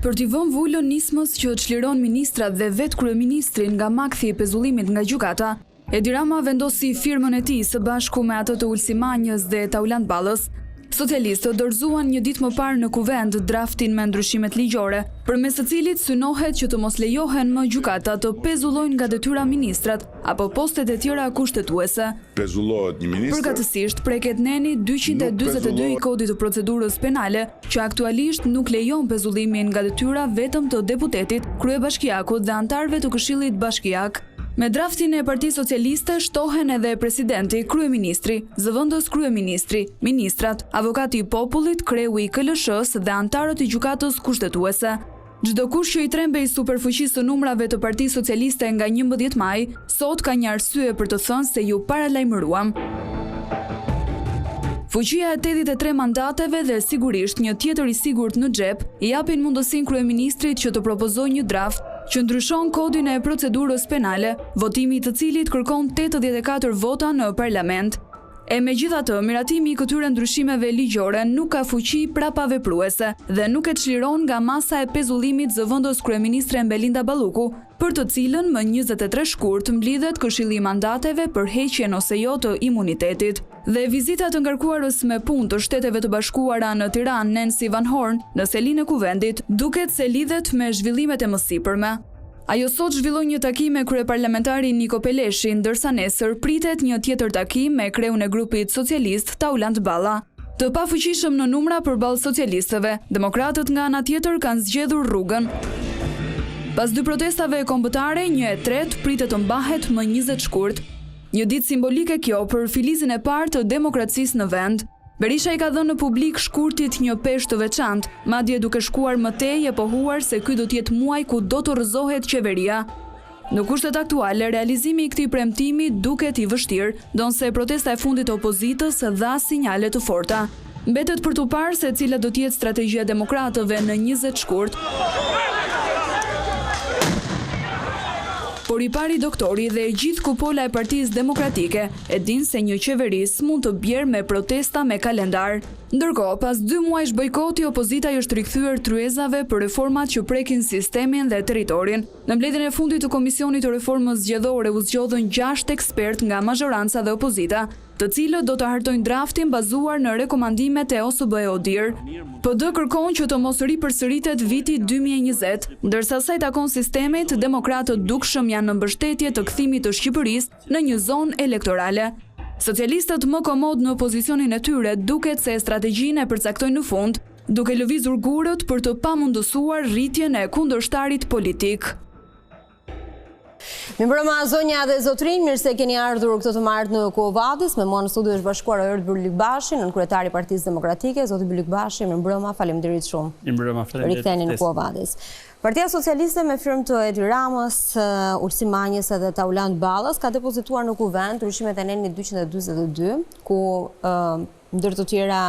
Për t'i vënë vullën nismës që çliron ministrat dhe vetë kryeministrin nga makthi i pezullimit nga gjykata, Edi Rama vendosi firmën e tij së bashku me atë të Ulsi Manjës dhe Taulant Ballës. Socialistët dorëzuan një ditë më parë në kuvend draftin me ndryshimet ligjore, përmes të cilit synohet që të mos lejohen më gjykata të pezullojnë nga detyra ministrat apo postet e tjera kushtetuese. Pezullohet një ministër. Përkatësisht preket neni 242 i Kodit të Procedurës Penale, që aktualisht nuk lejon pezullimin nga detyra vetëm të deputetit, kryebashkiakut dhe antarëve të Këshillit Bashkiak. Me draftin e Partisë Socialiste shtohen edhe presidenti, kryeministri, zëvendës kryeministri, ministrat, avokati i popullit, kreu i KLSH-s dhe antarët i gjykatës kushtetuese. Çdo kush që i trembej superfuqisë së numrave të Partisë Socialiste nga 11 maj, sot ka një arsye për të thënë se ju paralajmëruam. Fuqia e 83 mandateve dhe sigurisht një tjetër i sigurt në xhep i japin mundësinë kryeministrit që të propozojë një draft që ndryshon kodin e procedurës penale, votimi i të cilit kërkon 84 vota në parlament. E megjithatë, miratimi i këtyre ndryshimeve ligjore nuk ka fuqi prapavepruese dhe nuk e çliron nga masa e pezullimit zëvendës kryeministre Belinda Balluku, për të cilën më 23 shkurt mblidhet Këshilli i Mandateve për heqjen ose jo të imunitetit. Dhe vizita të ngarkuarës me punë të Shteteve të Bashkuara në Tiranë, Nancy Van Horn, në selinë e kuvendit, duket se lidhet me zhvillimet e mësipërme. Ajo sot zhvilloi një takim me kryeparlamentari Niko Peleshi, ndërsa nesër pritet një tjetër takim me kreun e grupit socialist Taulant Balla. Të pafuqishëm në numra përballë socialistëve, demokratët nga ana tjetër kanë zgjedhur rrugën. Pas dy protestave kombëtare, një e tretë pritet të mbahet më 20 shkurt. Një ditë simbolike kjo për filizin e parë të demokracisë në vend. Berisha i ka dhënë në publik shkurtit një peshë të veçantë, madje duke shkuar më tej e pohuar se ky do të jetë muaj ku do të rrëzohet qeveria. Në kushtet aktuale, realizimi i këtij premtimi duket i vështirë, ndonse protesta e fundit të opozitës dha sinjale të forta. Mbetet për tu parë se cila do të jetë strategjia e demokratëve në 20 shkurt. Por i pari doktori dhe e gjithë kupola e Partisë Demokratike e din se një qeveri s'mund të bjerë me protesta me kalendar. Ndërkohë, pas 2 muajsh bojkoti, opozita i është rikthyer tryezave për reformat që prekin sistemin dhe territorin. Në mbledhjen e fundit të Komisionit të Reformës Zgjedhore u zgjodhën 6 ekspert nga mazhoranca dhe opozita, të cilët do të hartojnë draftin bazuar në rekomandimet e OSBE-ODIR. PD kërkon që të mos ripërsëritet viti 2020, ndërsa sa i takon sistemit, demokratët dukshëm janë në mbështetje të kthimit të Shqipërisë në një zonë elektorale. Socialistët më komod në pozicionin e tyre duket se strategjinë e përcaktojnë në fund, duke lëvizur gurët për të pamundësuar rritjen e kundërshtarit politik. Mirëmbrëma zonja dhe zotrin, mirë se keni ardhur këtë të martë në Quo Vadis. Me mua në studio është bashkuar Ert Bylik-Bashi, nënkryetari i Partisë Demokratike. Zoti Bylik-Bashi, mirëmbrëma, faleminderit shumë. Mirëmbrëma, faleminderit. Riktheni në Quo Vadis. Partia Socialiste me firmë të Edi Ramës, Ulsi Manjës dhe Taulant Ballës ka depozituar në kuvend ndryshimet e nenit 242, ku ndër të tjera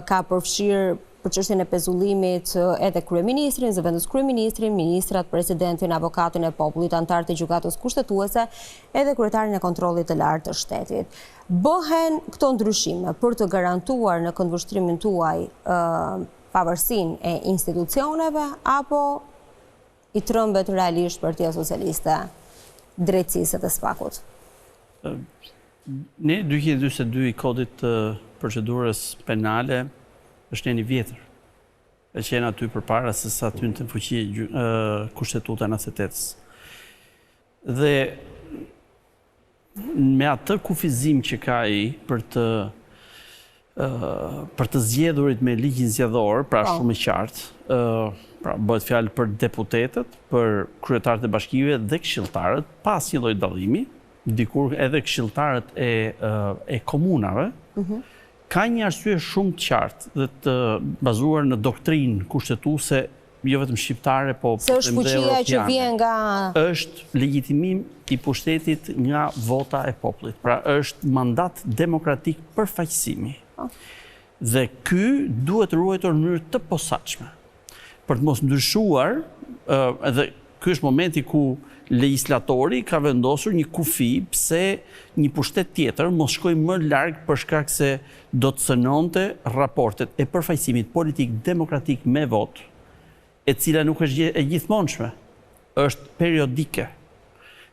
ka përfshirë për çështjen e pezullimit edhe kryeministrin, zëvendës kryeministrin, ministrat, presidentin, avokatin e popullit, antarët e gjykatës kushtetuese, edhe kryetarin e kontrollit të lartë të shtetit. Bëhen këto ndryshime për të garantuar në këndvështrimin tuaj pavarësinë e institucioneve, apo i trëmbet realisht Partia Socialiste drejtësisë të spakut? Ne 242 i kodit të procedurës penale është një vjetër, e qenë aty për para se sa ty në të fuqi kushtetuta në setetës. Dhe me atë kufizim që ka i për të zgjedhurit me ligjin zgjedhor, pra shumë i qartë, pra bëhet fjalë për deputetët, për kryetarët e bashkive dhe këshilltarët, pas një lloj dallimi, dikur edhe këshilltarët e komunave, ka një arsye shumë të qartë dhe të bazuar në doktrinë kushtetuese, jo vetëm shqiptare, po se është fuqia që vjen nga është legjitimim i pushtetit nga vota e popullit. Pra është mandat demokratik përfaqësimi. Dhe ky duhet ruajtur në mënyrë të posaçme. Për të mos ndryshuar, edhe ky është momenti ku legislatori ka vendosur një kufi pse një pushtet tjetër mos shkojë më larg për shkak se do të cënonte raportet e përfaqësimit politik demokratik me votë e cila nuk është e gjithmonshme, është periodike.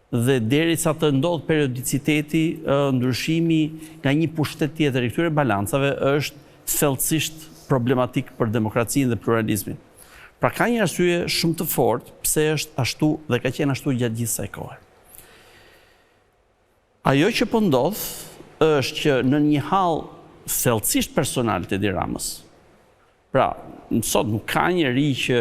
Dhe derisa të ndodh periodiciteti, ndryshimi nga një pushtet tjetër i këtyre balancave është thellësisht problematik për demokracinë dhe pluralizmin. Pra ka një arsye shumë të fortë pse është ashtu dhe ka qenë ashtu gjatë gjithë kësaj kohe. Ajo që po ndodh është që në një hall thellësisht personal të Edi Ramës, pra sot nuk ka njeri që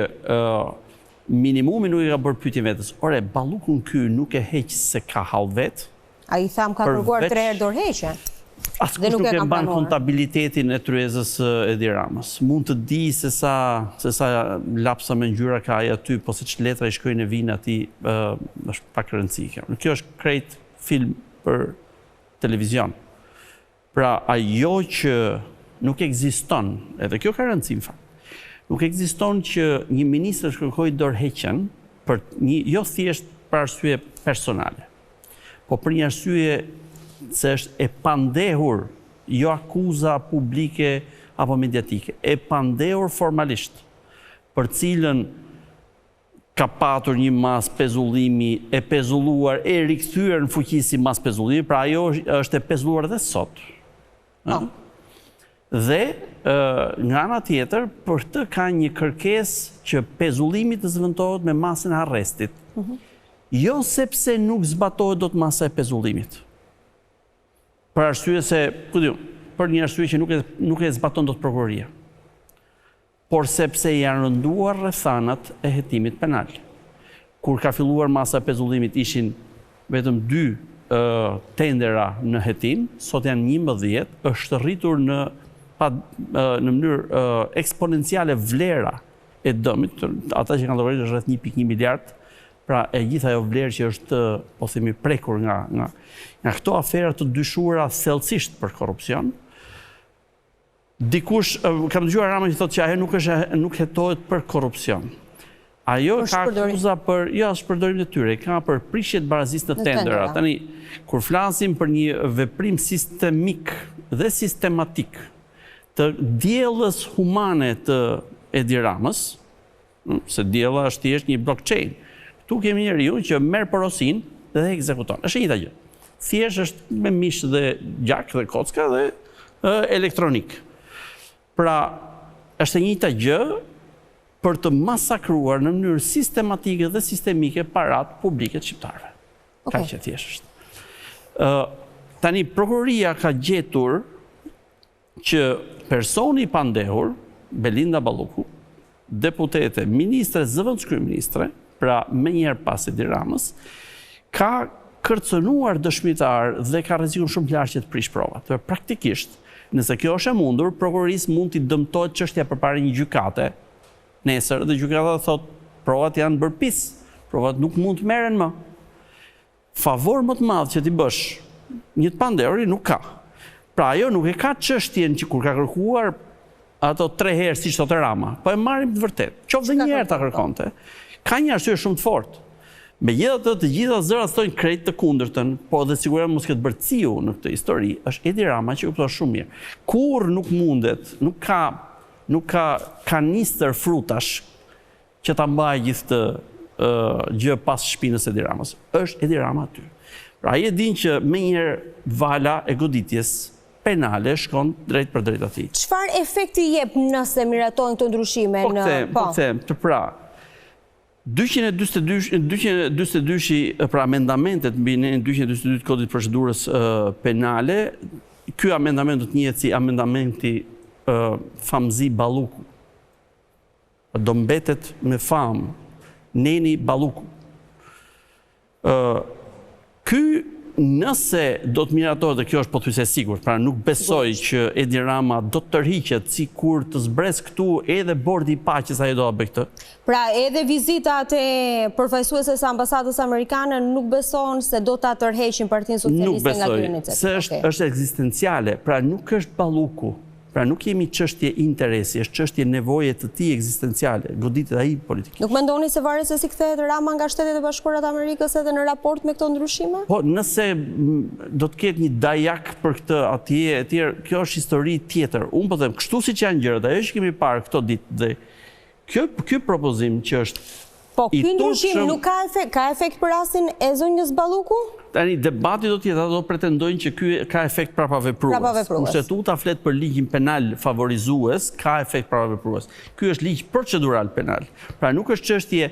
minimumi nuk i ka bërë pyetje vetës. Ore, Ballukun ky nuk e heq se ka hall vet. Ai tham ka kërkuar 3 herë dorëheqje. Askush nuk e mban kontabilitetin e tryezës Edi Ramës. Mund të di se sa lapsa me ngjyra ka ai aty, po se ç'letra i shkruajnë e vinë atij, është pak rëndësishme. Kjo është krejt film për televizion. Pra ajo që nuk ekziston, edhe kjo ka rëndësi në fakt. Nuk ekziston që një ministër kërkojë dorëheqjen për jo thjesht për arsye personale, po për një arsye se është e pandehur, jo akuza publike apo mediatike, e pandehur formalisht, për cilën ka patur një mas pezullimi, e pezulluar, e rikthyer në fuqi si mas pezullimi, pra ajo është e pezulluar dhe sot. Dhe nga ana tjetër, për të ka një kërkesë që pezullimi të zëvendësohet me masën e arrestit. Jo sepse nuk zbatohet dot masa e pezullimit. Për arsye se, për një arsye që nuk e zbaton dot prokuroria. Por sepse janë rënduar rrethanat e hetimit penal. Kur ka filluar masa e pezullimit ishin vetëm 2 tendera në hetim, sot janë 11, është rritur në mënyrë eksponenciale vlera e dëmit, ata që kanë llogaritur rreth 1.1 miliard, pra e gjitha ajo vlerë që është, po themi, prekur nga këto afera të dyshuara thellësisht për korrupsion. Dikush, kam dëgjuar Rama që thotë që ajo nuk hetohet për korrupsion. Ajo ka akuza për, jo, shpërdorim të tyre, ka për prishje të barazisë në tendera. Tani, kur flasim për një veprim sistemik dhe sistematik të diellës humane të Edi Ramës, se diella është thjesht një blockchain. Ktu kemi njeriu që merr porosin dhe ekzekuton. Është e njëjta gjë. Thjesht është me mish dhe gjak dhe kocka dhe elektronik. Pra, është e njëjta gjë për të masakruar në mënyrë sistematike dhe sistemike paratë publike të shqiptarëve. Ka që thjesht është. Tani, prokuroria ka gjetur që personi i pandehur, Belinda Balluku, deputete, ministre, zëvendës kryeministre, pra me njerë pas Edi Ramës, ka kërcënuar dëshmitar dhe ka rrezikun shumë lartë që të prish provat. Praktikisht, nëse kjo është e mundur, prokurorisë mund t'i dëmtojë çështja përpara një gjykate nesër dhe gjykata thotë provat janë bërpis, provat nuk mund të merren më. Favor më të madh që ti bësh një të pandehuri nuk ka. Pra ajo nuk e ka çështjen që kur ka kërkuar ato 3 herë siç thotë Rama, po e marrim të vërtet. Qoftë një herë ta kërkonte. Ka një arsye shumë të fortë. Megjithatë, të gjitha zërat thonë krejt të kundërtën, po dhe sigurisht mos ketë bërë ciu në këtë histori, është Edi Rama që kupton shumë mirë. Kur nuk mundet, nuk ka kanistër frutash që ta mbajë gjithë të gjë pas shpinës Edi Ramës. Është Edi Rama aty. Pra ai e din që menjëherë vala e goditjes penale shkon drejt për drejt atij. Çfarë efekti jep nëse miratohen këto ndryshime në po them, pra 242 pra amendamentet mbi 242 të kodit procedurës penale, ky amendament do të njihet si amendamenti Famzi Balluku. Do mbetet me famë Neni Balluku. Ky nëse do të miratohet, dhe kjo është pothuajse e sigurt, pra nuk besoj që Edi Rama do të tërhiqet sikur të zbres këtu edhe bordi i paqes ai do ta bëj këtë. Pra edhe vizitat e përfaqësuesve të ambasadës amerikane nuk beson se do ta tërheqin Partinë Socialiste nga ky iniciativë. Nuk besoj, se është ekzistenciale, pra nuk është Balluku. Pra nuk jemi çështje interesi, është çështje nevoje të tij ekzistenciale, goditet ai politikisht. Nuk mendoni se varet se si kthehet Rama nga Shtetet e Bashkuara të Amerikës edhe në raport me këto ndryshime? Po, nëse do të ketë një dajak për këtë atje etj, kjo është histori tjetër. Unë po them, kështu siç janë gjërat, ajo që kemi parë këto ditë dhe Ky propozim që është Po, i ky ndryshim turpshëm- nuk ka efekt për rastin e zonjës Balluku? Tani debati do të jetë, ata do pretendojnë që ky ka efekt prapaveprues. Prapaveprues. Kushtetuta flet për ligjin penal favorizues, ka efekt prapaveprues. Ky është ligj procedural penal. Pra nuk është çështje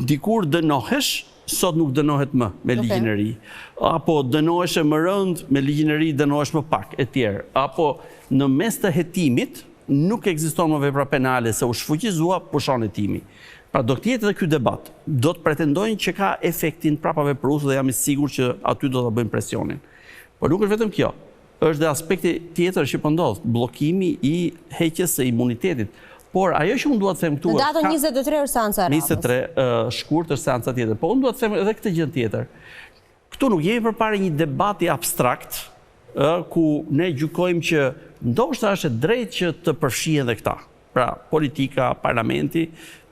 dikur dënohesh, sot nuk dënohet më me ligjin e ri. Apo dënohesh më rënd, me ligjin e ri dënohesh më pak, etj. Apo në mes të hetimit nuk ekziston më vepra penale se u shfuqizua, pushon hetimi. Pra do të jetë edhe ky debat. Do të pretendojnë që ka efektin prapaveprues dhe jam i sigurt që aty do ta bëjmë presionin. Por nuk është vetëm kjo. Është dhe aspekti tjetër që po ndodh, bllokimi i heqjes së imunitetit. Por ajo që unë dua të them këtu Në datën 23 është seanca e radhës. 23 shkurt është seanca tjetër. Po unë dua të them edhe këtë gjë tjetër. Këtu nuk jemi përpara një debati abstrakt, ku ne gjykojmë që ndoshta është e drejtë që të përfshihen edhe këta. Pra, politika, parlamenti,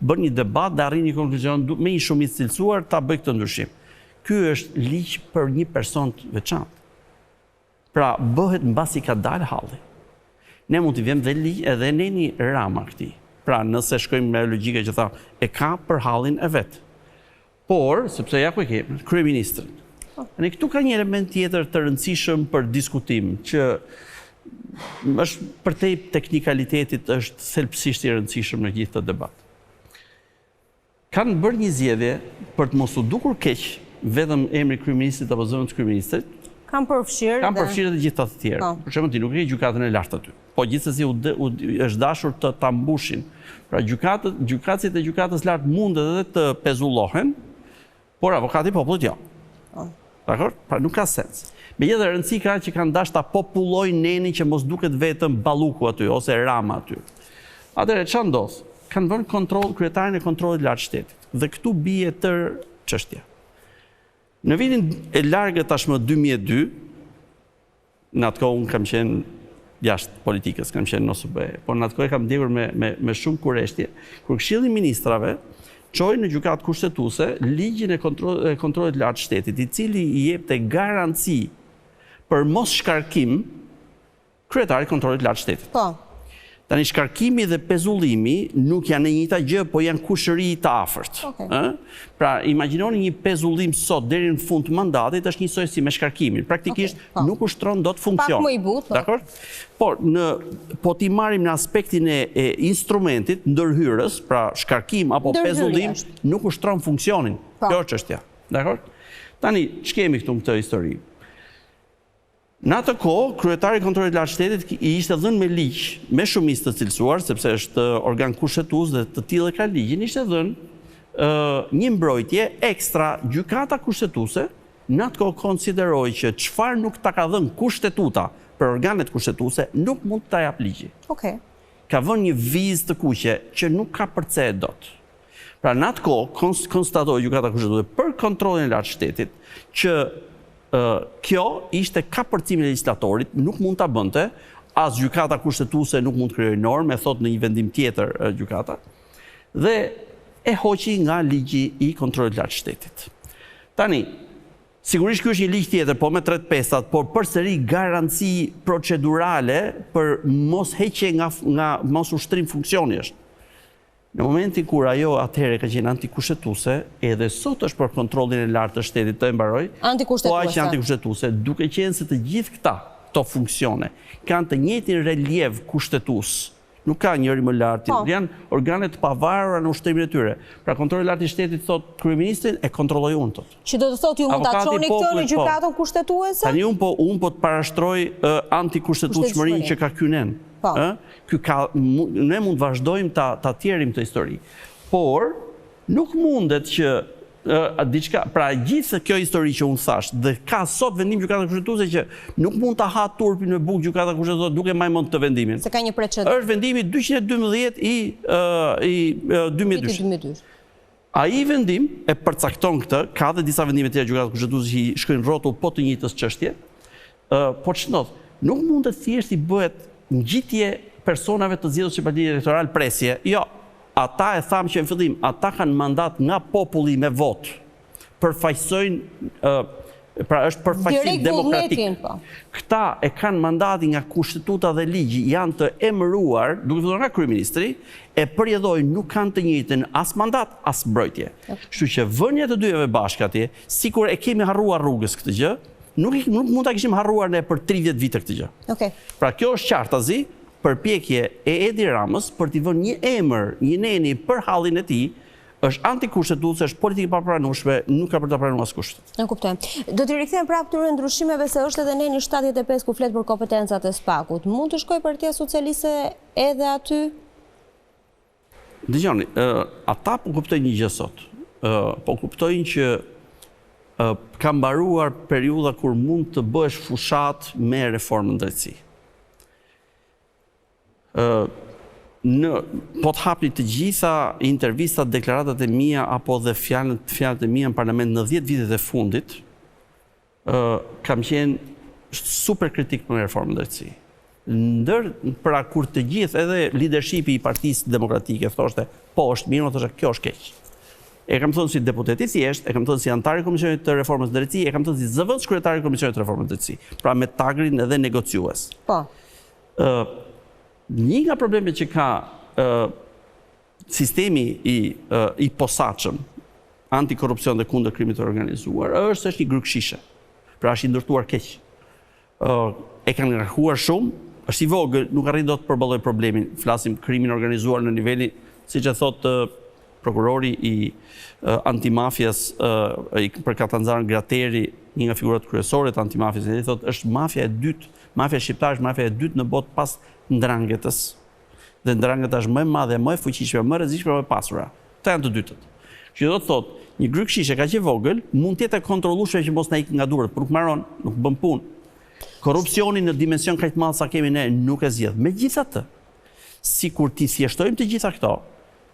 bën një debat dhe arrin një konkluzion me një shumicë cilësuar ta bëj këtë ndryshim. Ky është ligj për një person të veçantë. Pra, bëhet mbasi ka dalë halli. Ne mund t'i vëmë dhe ligj edhe Neni Rama këtij. Pra, nëse shkojmë me logjika që tha, e ka për hallin e vet. Por, sepse ja ku e kemi, kryeministrin. Ne këtu ka një element tjetër të rëndësishëm për diskutim, që është përtej teknikalitetit është thelbësisht i rëndësishëm në gjithë të debat. Kanë bërë një zgjedhje për të mos u dukur keq vetëm emri kryeministrit apo zëvendës kryeministrit, Kam përfshirë edhe gjithë të tjerë. Për shembull, ti nuk ke gjykatën e lartë aty. Po gjithsesi është dashur të ta mbushin. Pra gjykatësit e gjykatës lartë mund edhe të pezullohen, por avokati i popullit jo. Dakor? Pra nuk ka sens. Megjithatë rëndësi ka që kanë dashur ta popullojnë Nenin që mos duket vetëm Balluku aty ose Rama aty. Atëherë ç'a ndodh? Kanë vënë kryetarin e kontrollit lartë shtetit. Dhe këtu bie tërë çështja. Në vitin e largët tashmë 2002, në atë kohë unë kam qenë jashtë politikës, kam qenë në OSB, por në atë kohë kam ndjekur me shumë kureshtje, kur Këshilli i Ministrave çoi në gjykatë kushtetuese ligjin e kontrollit lartë shtetit, i cili i jepte garanci për mos shkarkim kryetarit e kontrollit lartë shtetit. Po. Tani shkarkimi dhe pezullimi nuk janë e njëjta gjë, po janë kushëri të afërt. Pra, imagjinoni një pezullim sot deri në fund të mandatit është njësoj si me shkarkimin. Praktikisht nuk ushtron dot funksion. Pak më i butë. Dakor? Por po t'i marrim në aspektin e instrumentit ndërhyrës, pra shkarkim apo pezullim, nuk ushtron funksionin. Kjo është çështja. Dakor? Tani, ç'kemi këtu në këtë histori? Në atë kohë, kryetari i kontrollit lartë shtetit i ishte dhënë me ligj, me shumicë të cilësuar, sepse është organ kushtetues dhe të tillë ka ligjin, ishte dhënë një mbrojtje ekstra gjykata kushtetuese, në atë kohë konsideroi që çfarë nuk ta ka dhënë kushtetuta për organet kushtetuese, nuk mund ta jap ligji. Ka vënë një vizë të kuqe që nuk ka përcejë dot. Pra në atë kohë konstatoi gjykata kushtetuese për kontrollin e lartë shtetit që kjo ishte kapërcimi i legislatorit, nuk mund ta bënte, as gjykata kushtetuese nuk mund të krijojë normë, thot në një vendim tjetër gjykata, dhe e hoqi nga ligji i kontrollit lartë shtetit. Tani, sigurisht ky është një ligj tjetër, po me 3/5, por përsëri garanci procedurale për mos heqje nga mos ushtrim funksioni është. Në momentin kur ajo atëherë ka qenë antikushtetuese, edhe sot është për kontrollin e lartë të shtetit të mbaroj, po aq antikushtetuese, duke qenë se të gjithë këto funksione kanë të njëjtin relief kushtetues. Nuk ka njëri më lart, janë organe të pavarura në ushtrimin e tyre. Pra kontrolli i lartë i shtetit thot kryeministrin e kontrolloj unë tot. Që do të thotë ju mund ta çoni këtë në gjykatën kushtetuese? Tani unë po të parashtroj antikushtetueshmërinë që ka ky nen. Ne mund të vazhdojmë ta tjerrim këtë histori. Por nuk mundet që diçka, pra gjithë kjo histori që unë thash, dhe ka sot vendim gjykata kushtetuese që nuk mund ta ha turpin me bukë gjykata kushtetuese duke majmend të vendimin. Se ka një precedent. Është vendimi 212 i 2002. Ai vendim e përcakton këtë, ka dhe disa vendime tjera gjykata kushtetuese që i shkojnë rrotull po të njëjtës çështje. Po ç'ndodh? Nuk mund të thjesht i bëhet ngjitje personave të zgjedhur si Partia Elektorale presje. Jo, ata e thamë që në fillim, ata kanë mandat nga populli me votë, përfaqësojnë Pra është përfaqësim demokratik. Këta e kanë mandati nga kushtetuta dhe ligji, janë të emëruar, duke filluar nga kryeministri, e përjedhojnë nuk kanë të njëjtën as mandat, as mbrojtje. Kështu që vënia të dyjave bashkë atje, sikur e kemi harruar rrugës këtë gjë, nuk mund ta kishim harruar ne për 30 vite këtë gjë. Pra kjo është qartazi, përpjekje e Edi Ramës për t'i vënë një emër, një neni për hallin e tij, është antikushtetuese, është politikë papranueshme, nuk ka për ta pranuar askush. E kuptoj. Do t'i rikthejmë prapë këtyre ndryshimeve se është edhe neni 75 ku flet për kompetencat e SPAK-ut. Mund të shkojë Partia Socialiste edhe aty? Dëgjoni, ata po kuptojnë një gjë sot. Po kuptojnë që ka mbaruar periudha kur mund të bëhesh fushat me reformën drejtësi. Po të hapni të gjitha intervistat, deklaratat e mia apo dhe fjalët e mia në parlament në 10 vitet e fundit, kam qenë super kritik për reformën drejtësi. Pra kur të gjithë edhe leadershipi i Partisë Demokratike thoshte, po është mirë, thoshte kjo është keq. E kam thënë si deputet i thjesht, e kam thënë si antar i Komisionit të Reformës Drejtësi, e kam thënë si zëvendës kryetari i Komisionit të Reformës Drejtësi, pra me tagrin edhe negociues. Po. Një nga problemet që ka sistemi i posaçëm antikorrupsion dhe kundër krimit të organizuar është një grykëshishe. Pra është i ndërtuar keq. E kanë ngarkuar shumë, është i vogël, nuk arrin dot të përballoj problemin. Flasim krimin organizuar në niveli, siç e thot prokurori i antimafjas për Katanzar Grateri, një nga figurat kryesore të antimafjas, ai thotë është mafja e dytë, mafja shqiptare është mafja e dytë në botë pas ndrangetës. Dhe ndrangeta është më e madhe, më e fuqishme, më e rrezikshme, më e pasura. Këta janë të dytët. Që do të thotë, një grykëshishe kaq e vogël mund të jetë e kontrollueshme që mos na ikë nga duart, por nuk mbaron, nuk bën punë. Korrupsioni në dimension kaq të madh sa kemi ne nuk e zgjidh. Megjithatë, sikur ti thjeshtojmë të gjitha këto,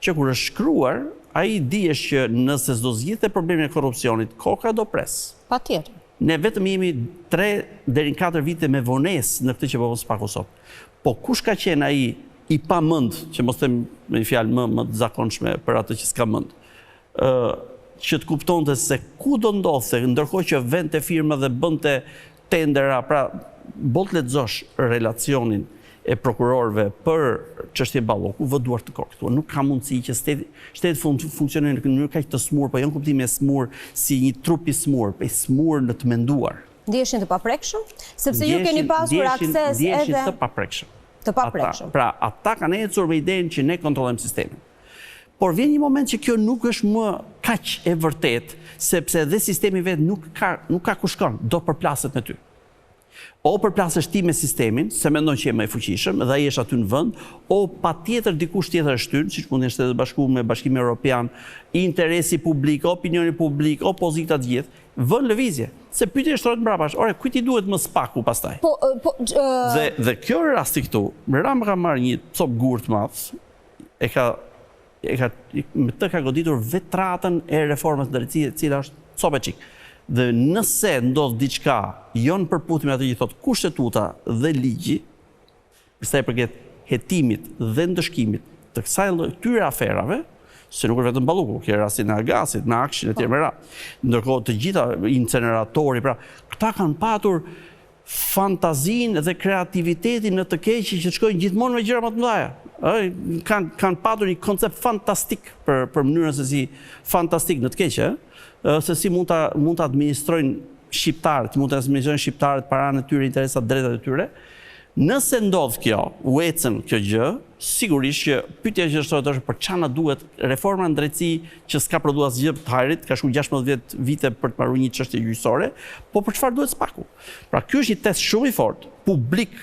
që kur është shkruar, ai dihesh që nëse s'do zgjidhte problemin e korrupsionit, koka do pres. Patjetër. Ne vetëm jemi 3 deri në 4 vite me vonesë në këtë që po SPAK-u sot. Po kush ka qenë ai i pamend, që mos them me një fjalë më të zakonshme për atë që s'ka mend, që të kuptonte se ku do ndodhte, ndërkohë që vente firma dhe bënte tendera, pra boll lexosh relacionin e prokurorëve për çështje balloku, vë duart të kokë. Nuk ka mundësi që shteti funksionojë në mënyrë kaq të smur, po jo në kuptimin e smur si një trup i smur, po i smur në të menduar. Ndiheshin të paprekshëm, sepse ju keni pasur akses edhe ndiheshin të paprekshëm. Të paprekshëm. Pra ata kanë ecur me idenë që ne kontrollojmë sistemin. Por vjen një moment që kjo nuk është më kaq e vërtet, sepse dhe sistemi vetë nuk ka ku shkon, do përplaset me ty. O përplasesh ti me sistemin, se mendon që je më i fuqishëm dhe ai është aty në vend, o patjetër dikush tjetër është shtyr, siç mund të jetë Shtetet Bashkuar me Bashkimin Evropian, interesi publik, opinioni publik, opozita të gjithë, vën lëvizje. Se pyetja shtrohet mbrapa, ore kujt i duhet më SPAK-u pastaj? Dhe kjo rasti këtu, Rama ka marrë një cop gurt madh, me të ka goditur vetratën e reformës së drejtësisë, e cila është copë çik. Dhe nëse ndodh diçka jo në përputhje me atë që thot kushtetuta dhe ligji, për sa i përket hetimit dhe ndëshkimit të këtyre aferave, se nuk është vetëm balluku, ke rastin e Agasit, në Akshin e tjerë me radhë. Ndërkohë të gjitha inceneratori, pra këta kanë patur fantazinë dhe kreativitetin në të keqe që shkojnë gjithmonë me gjëra më të mëdha. Kanë patur një koncept fantastik për mënyrën se si fantastik në të keqe, se si mund të administrojnë shqiptarët paranë e tyre, interesat drejtat e tyre. Nëse ndodh kjo, u ecën kjo gjë, sigurisht që pyetja që shtohet është për çana duhet reforma në drejtësi që s'ka prodhuar asgjë të hajrit, ka shkuar 16 vite për të marrë një çështje gjyqësore, po për çfarë duhet SPAK-u? Pra ky është një test shumë i fortë, publik.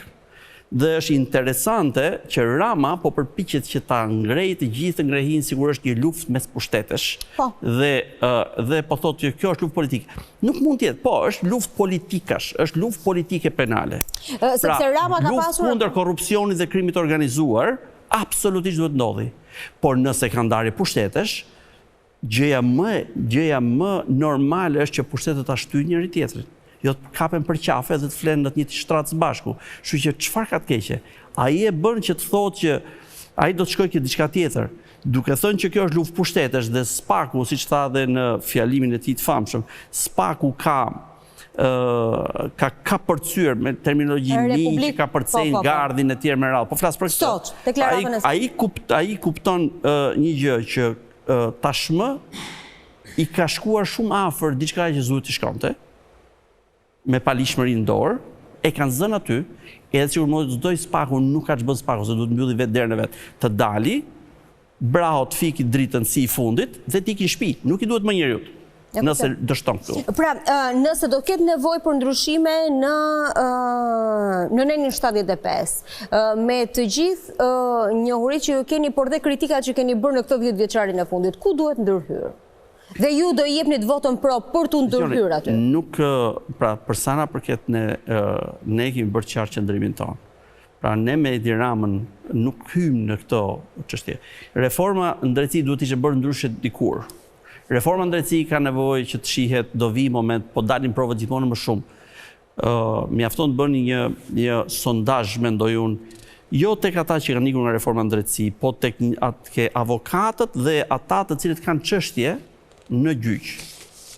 Dhe është interesante që Rama po përpiqet që ta ngrejë të gjithë ngrehin sikur është një luftë mes pushtetesh. Dhe po thotë që kjo është luftë politike. Nuk mund të jetë, po është luftë politikash, është luftë politike penale. Sepse Rama ka pasur luftë kundër korrupsionit dhe krimit të organizuar, absolutisht duhet ndodhi. Por nëse kanë ndarje pushtetesh, gjëja më normale është që pushtetet ta shtyjnë njëri tjetrin. Jo të kapen për qafe dhe të flenë në të një shtratës bashku. Kështu që çfarë ka të keqe? Ai e bën që të thotë që ai do të shkojë këtë diçka tjetër, duke thënë që kjo është luftë pushtetesh dhe SPAK-u, siç tha edhe në fjalimin e tij të famshëm, SPAK-u ka ka përcyer me terminologji një që ka përcejnë gardhin e tjerë me radhë. Po flas për këtë. Sot, deklaratën e sot. Ai kupton një gjë që tashmë i ka shkuar shumë afër diçka që duhet të shkonte me palishmërinë në dorë, e kanë zënë aty, edhe sikur mos çdo spaku nuk ka ç'bën spaku, se duhet mbylli vetë derën e vet, të dali, braho të fiki dritën si i fundit dhe t'i ki shtëpi, nuk i duhet më njeriut. Nëse dështon këtu. Pra, nëse do ketë nevojë për ndryshime në nenin 75, me të gjithë njohurit që ju keni, por dhe kritikat që keni bërë në këtë 10 vjeçarin e fundit, ku duhet ndërhyrë? Dhe ju do jepni të votën pro për të ndërhyrë aty? Nuk, pra, për sa na përket ne kemi bërë qartë qëndrimin tonë. Pra, ne me Edi Ramën nuk hymë në këto çështje. Reforma në drejtësi duhet ishte bërë ndryshe dikur. Reforma në drejtësi ka nevojë që të shihet, do vi moment, po dalin provët gjithmonë më shumë. Mjafton të bëni një sondazh, mendoj unë, jo tek ata që kanë ikur nga reforma në drejtësi, po tek avokatët dhe ata të cilët kanë çështje në gjyq.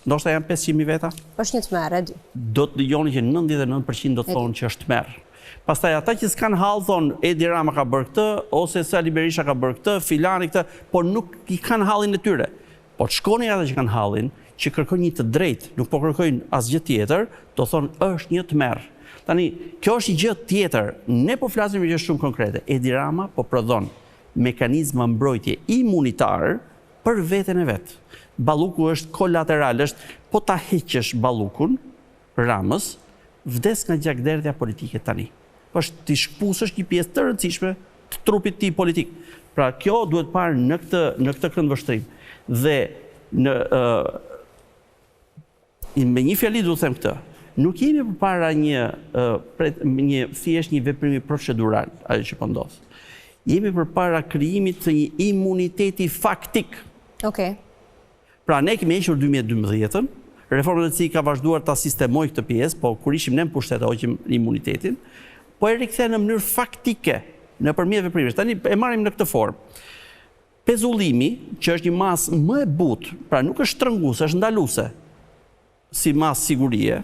Ndoshta janë 500.000 veta? Është një tmerr, e di. Do të dëgjoni që 99% do të thonë që është tmerr. Pastaj ata që s'kan hall thonë Edi Rama ka bërë këtë, ose Sali Berisha ka bërë këtë, filani këtë, por nuk i kanë hallin e tyre. Po të shkoni ata që kanë hallin, që kërkojnë një të drejtë, nuk po kërkojnë asgjë tjetër, do thonë është një tmerr. Tani, kjo është një gjë tjetër, ne po flasim një gjë shumë konkrete. Edi Rama po prodhon mekanizma mbrojtje imunitar për veten e vet. Balluku është kolateral, është po ta heqësh ballukun Ramës, vdes nga gjakderdhja politike tani. Është ti shkpusësh një pjesë të rëndësishme të trupit ti politik. Pra kjo duhet parë në këtë këndvështrim. Dhe me një fjali duhet them këtë, nuk jemi përpara një thjesht një veprimi procedural, ajo që po ndodh. Jemi përpara krijimit të një imuniteti faktik. Okej. Pra ne kemi hequr 2012-ën, reforma e drejtësisë ka vazhduar ta sistemojë këtë pjesë, po kur ishim ne në pushtet hoqim imunitetin, po e rikthehen në mënyrë faktike nëpërmjet veprimit. Tani e marrim në këtë formë. Pezullimi, që është një masë më e butë, pra nuk është shtrënguese, është ndaluese si masë sigurie,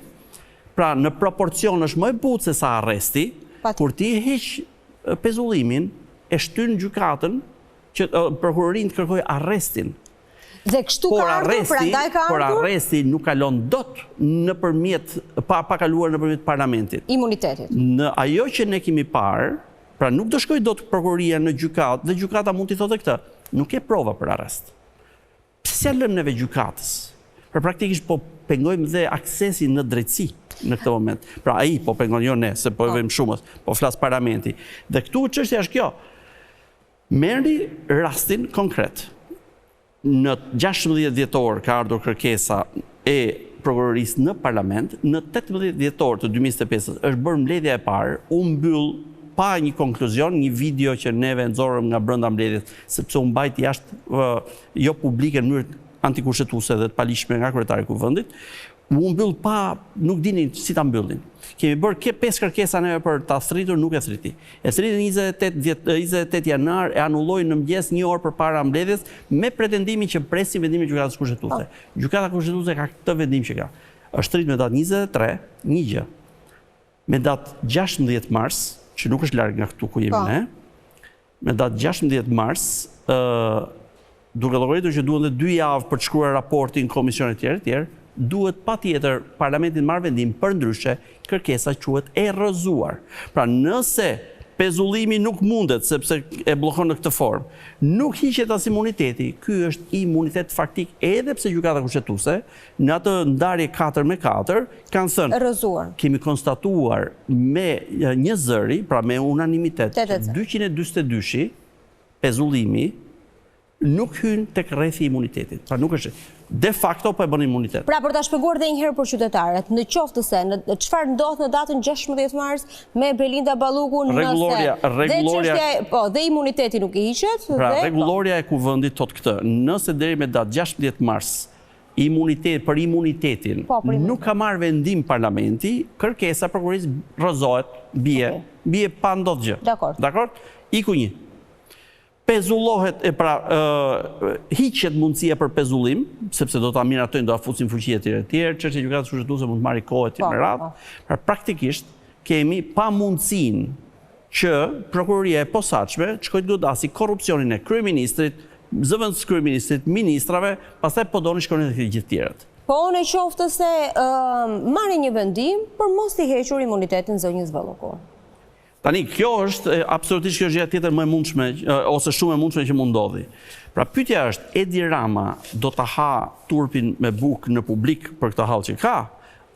pra në proporcion është më e butë se sa arresti, kur ti heq pezullimin, e shtyn gjykatën që prokurorin të kërkojë arrestin. Dhe kështu ka ardhur, prandaj ka ardhur? Por arresti nuk kalon dot nëpërmjet pa kaluar nëpërmjet parlamentit. Imunitetit. Në ajo që ne kemi parë, pra nuk do shkojë dot prokuroria në gjykatë, dhe gjykata mund t'i thotë këtë. Nuk e prova për arrest. Pse ja lëm neve gjykatës? Pra praktikisht po pengojmë dhe aksesin në drejtësi në këtë moment. Pra ai po pengon, jo ne, se po e vëmë shumës, po flas parlamenti. Dhe këtu çështja është kjo. Merri rastin konkret. Në 16 dhjetor ka ardhur kërkesa e prokurorisë në parlament, në 18 dhjetor të 2025 është bërë mbledhja e parë, u mbyll pa një konkluzion, një video që neve nxorëm nga brenda mbledhjes, sepse u mbajt jashtë jo publike në mënyrë antikushtetuese dhe të palishme nga kryetari i kuvendit, u mbyll pa, nuk dinin si ta mbyllin. Kemi bërë 5 kërkesa neve për ta thritur, nuk e thriti. E thriti 28 janar, e anulloi në mëngjes 1 orë përpara mbledhjes me pretendimin që presim vendimin e gjykatës kushtetuese. Gjykata kushtetuese ka këtë vendim që ka. Është thrit me datë 23, një gjë. Me datë 16 mars, që nuk është larg nga këtu ku jemi ne. Me datë 16 mars, duke llogaritur që duhen dhe 2 javë për të shkruar raportin komisionet tjerë, duhet patjetër parlamentin marrë vendim, për ndryshe kërkesa quhet e rrëzuar. Pra nëse pezullimi nuk mundet, sepse e bllokon në këtë formë, nuk hiqet as imuniteti, ky është imunitet faktik, edhe pse gjykata kushtetuese në atë ndarje 4-4 kanë thënë rrëzuar. Kemi konstatuar me një zëri, pra me unanimitet, 242-shi pezullimi nuk hyn tek rrethi i imunitetit. Pra nuk është de facto po e bën imunitet. Pra për ta shpjeguar edhe një herë për qytetarët, në qoftë se çfarë ndodh në datën 16 mars me Belinda Ballukun, dhe imuniteti nuk i hiqet, pra rregulloria e kuvendit thot këtë. Nëse deri me datë 16 mars për imunitetin nuk ka marrë vendim parlamenti, kërkesa prokurorisë rrëzohet, bie pa ndodh gjë. Dakor. Iku një. pezullohet hiqet mundësia për pezullim, sepse do ta miratojnë, do ta fusin fuqi etj. Çështja e gjykatës kushtetuese mund të marrë kohë etj. Me radhë. Pra praktikisht kemi pa mundësinë që prokuroria e posaçme të shkojë të godasi korrupsionin e kryeministrit, zëvendës kryeministrit, ministrave, pastaj po donin shkonin të gjithë tjerët. Po në qoftë se marrin një vendim për mos t'i hequr imunitetin zonjës Balluku. Tani, kjo është absolutisht kjo është gjëja tjetër më e mundshme ose shumë e mundshme që mund ndodhi. Pra pyetja është, Edi Rama do ta ha turpin me bukë në publik për këtë hall që ka,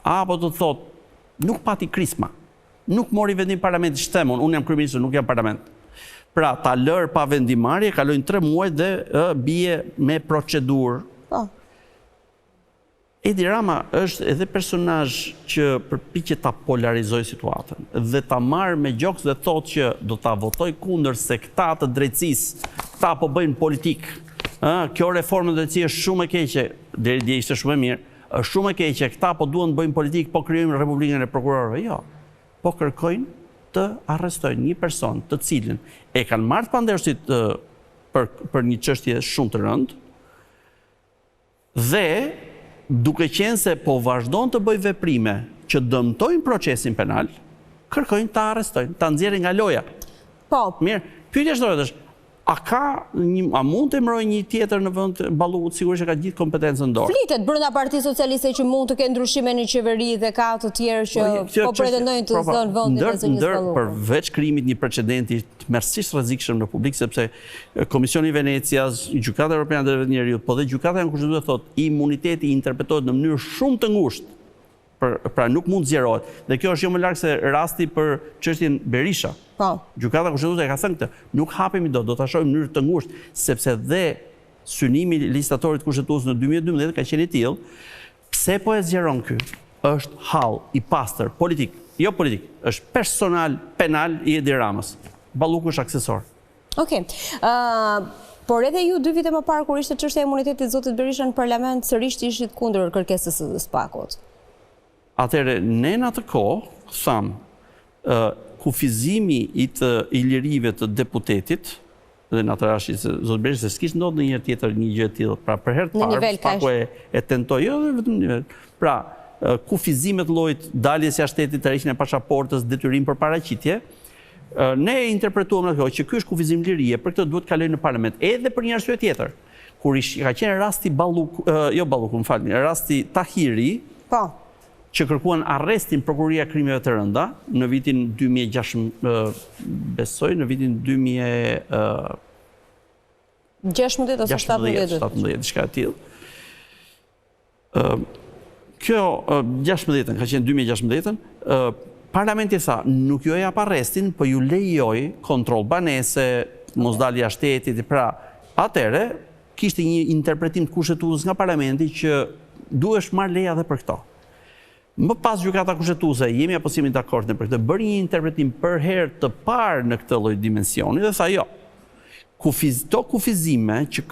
apo do të thotë nuk pati krisma, nuk mori vendim parlamenti, shtemon, unë jam kryeminist, nuk jam parlament. Pra ta lër pa vendimarrje, kalojnë 3 muaj dhe bie me procedurë. Edi Rama është edhe personazh që përpiqet ta polarizojë situatën dhe ta marrë me gjoks dhe thotë që do ta votoj kundër se këta të drejtësisë, këta po bëjnë politik. Kjo reformë e drejtësisë është shumë e keqe, deri dje ishte shumë e mirë, është shumë e keqe, këta po duan të bëjnë politik, po krijojmë Republikën e prokurorëve. Jo. Po kërkojnë të arrestojnë një person të cilin e kanë marrë panderësit për një çështje shumë të rëndë dhe duke qenë se po vazhdon të bëj veprime që dëmtojnë procesin penal, kërkojnë ta arrestojnë, ta nxjerrin nga loja. Po. Mirë, pyetja është, a mund të emërojë një tjetër në vend Balluku, sigurisht që ka gjithë kompetencën dorë. Flitet brenda Partisë Socialiste që mund të kenë ndryshime në qeveri dhe ka të tjerë që po pretendojnë të zënë vendin e zonjës Balluku. Përveç krijimit një precedenti tmerrsisht rrezikshëm në publik, sepse Komisioni i Venecias, Gjykata Evropiane e Drejtave të Njerëzit, po dhe Gjykata e Konstitucionit thotë imuniteti interpretohet në mënyrë shumë të ngushtë. Pra nuk mund zgjerohet. Dhe kjo është jo më larg se rasti për çështjen Berisha. Po. Gjykata Konstitucionale ka thënë këtë. Nuk hapemi do ta shohim në mënyrë të ngushtë, sepse dhe synimi ligjitatorit kushtetues në 2012 ka qenë i tillë. Pse po e zgjeron ky? Është hall i pastër politik, jo politik, është personal penal i Edi Ramës. Balluku është aksesor. Okej. Por edhe ju 2 vite më parë kur ishte çështja e imunitetit zotit Berisha në parlament, sërish ishit kundër kërkesës së SPAK-ut. Atëherë, ne në atë kohë, thamë, kufizimi i lirive të deputetit, dhe në atë rashti se zotë Berisha, se s'kishtë ndodhë në një tjetër një gjë tillë, pra për herë të parë, SPAK-u e tentoi, jo dhe vetëm nivel. Pra, kufizimet llojit daljes jashtë shtetit, tërheqjen e pasaportës, detyrim për paraqitje, ne interpretuam në kohë që ky është kufizim lirie, për këtë duhet kalojë në parlament, edhe për një arsye tjetër. Kur ka qenë rasti rasti Tahiri, po, që kërkuan arrestin prokuroria krimeve të rënda në vitin 2016, besoj në vitin 2016 ose 17, diçka e tillë. Kjo 16-ën, ka qenë 2016-ën, parlamenti tha, nuk ju jap arrestin, po ju lejoj kontroll banese, mos dalje jashtë shtetit, pra atëre kishte një interpretim të kushtetues nga parlamenti që duhesh marr leja edhe për këto. Më pas Gjykata Kushtetuese, jemi apo jemi dakord për këtë, bëri një interpretim për herë të parë në këtë lloj dimensioni dhe tha jo. Kufizime që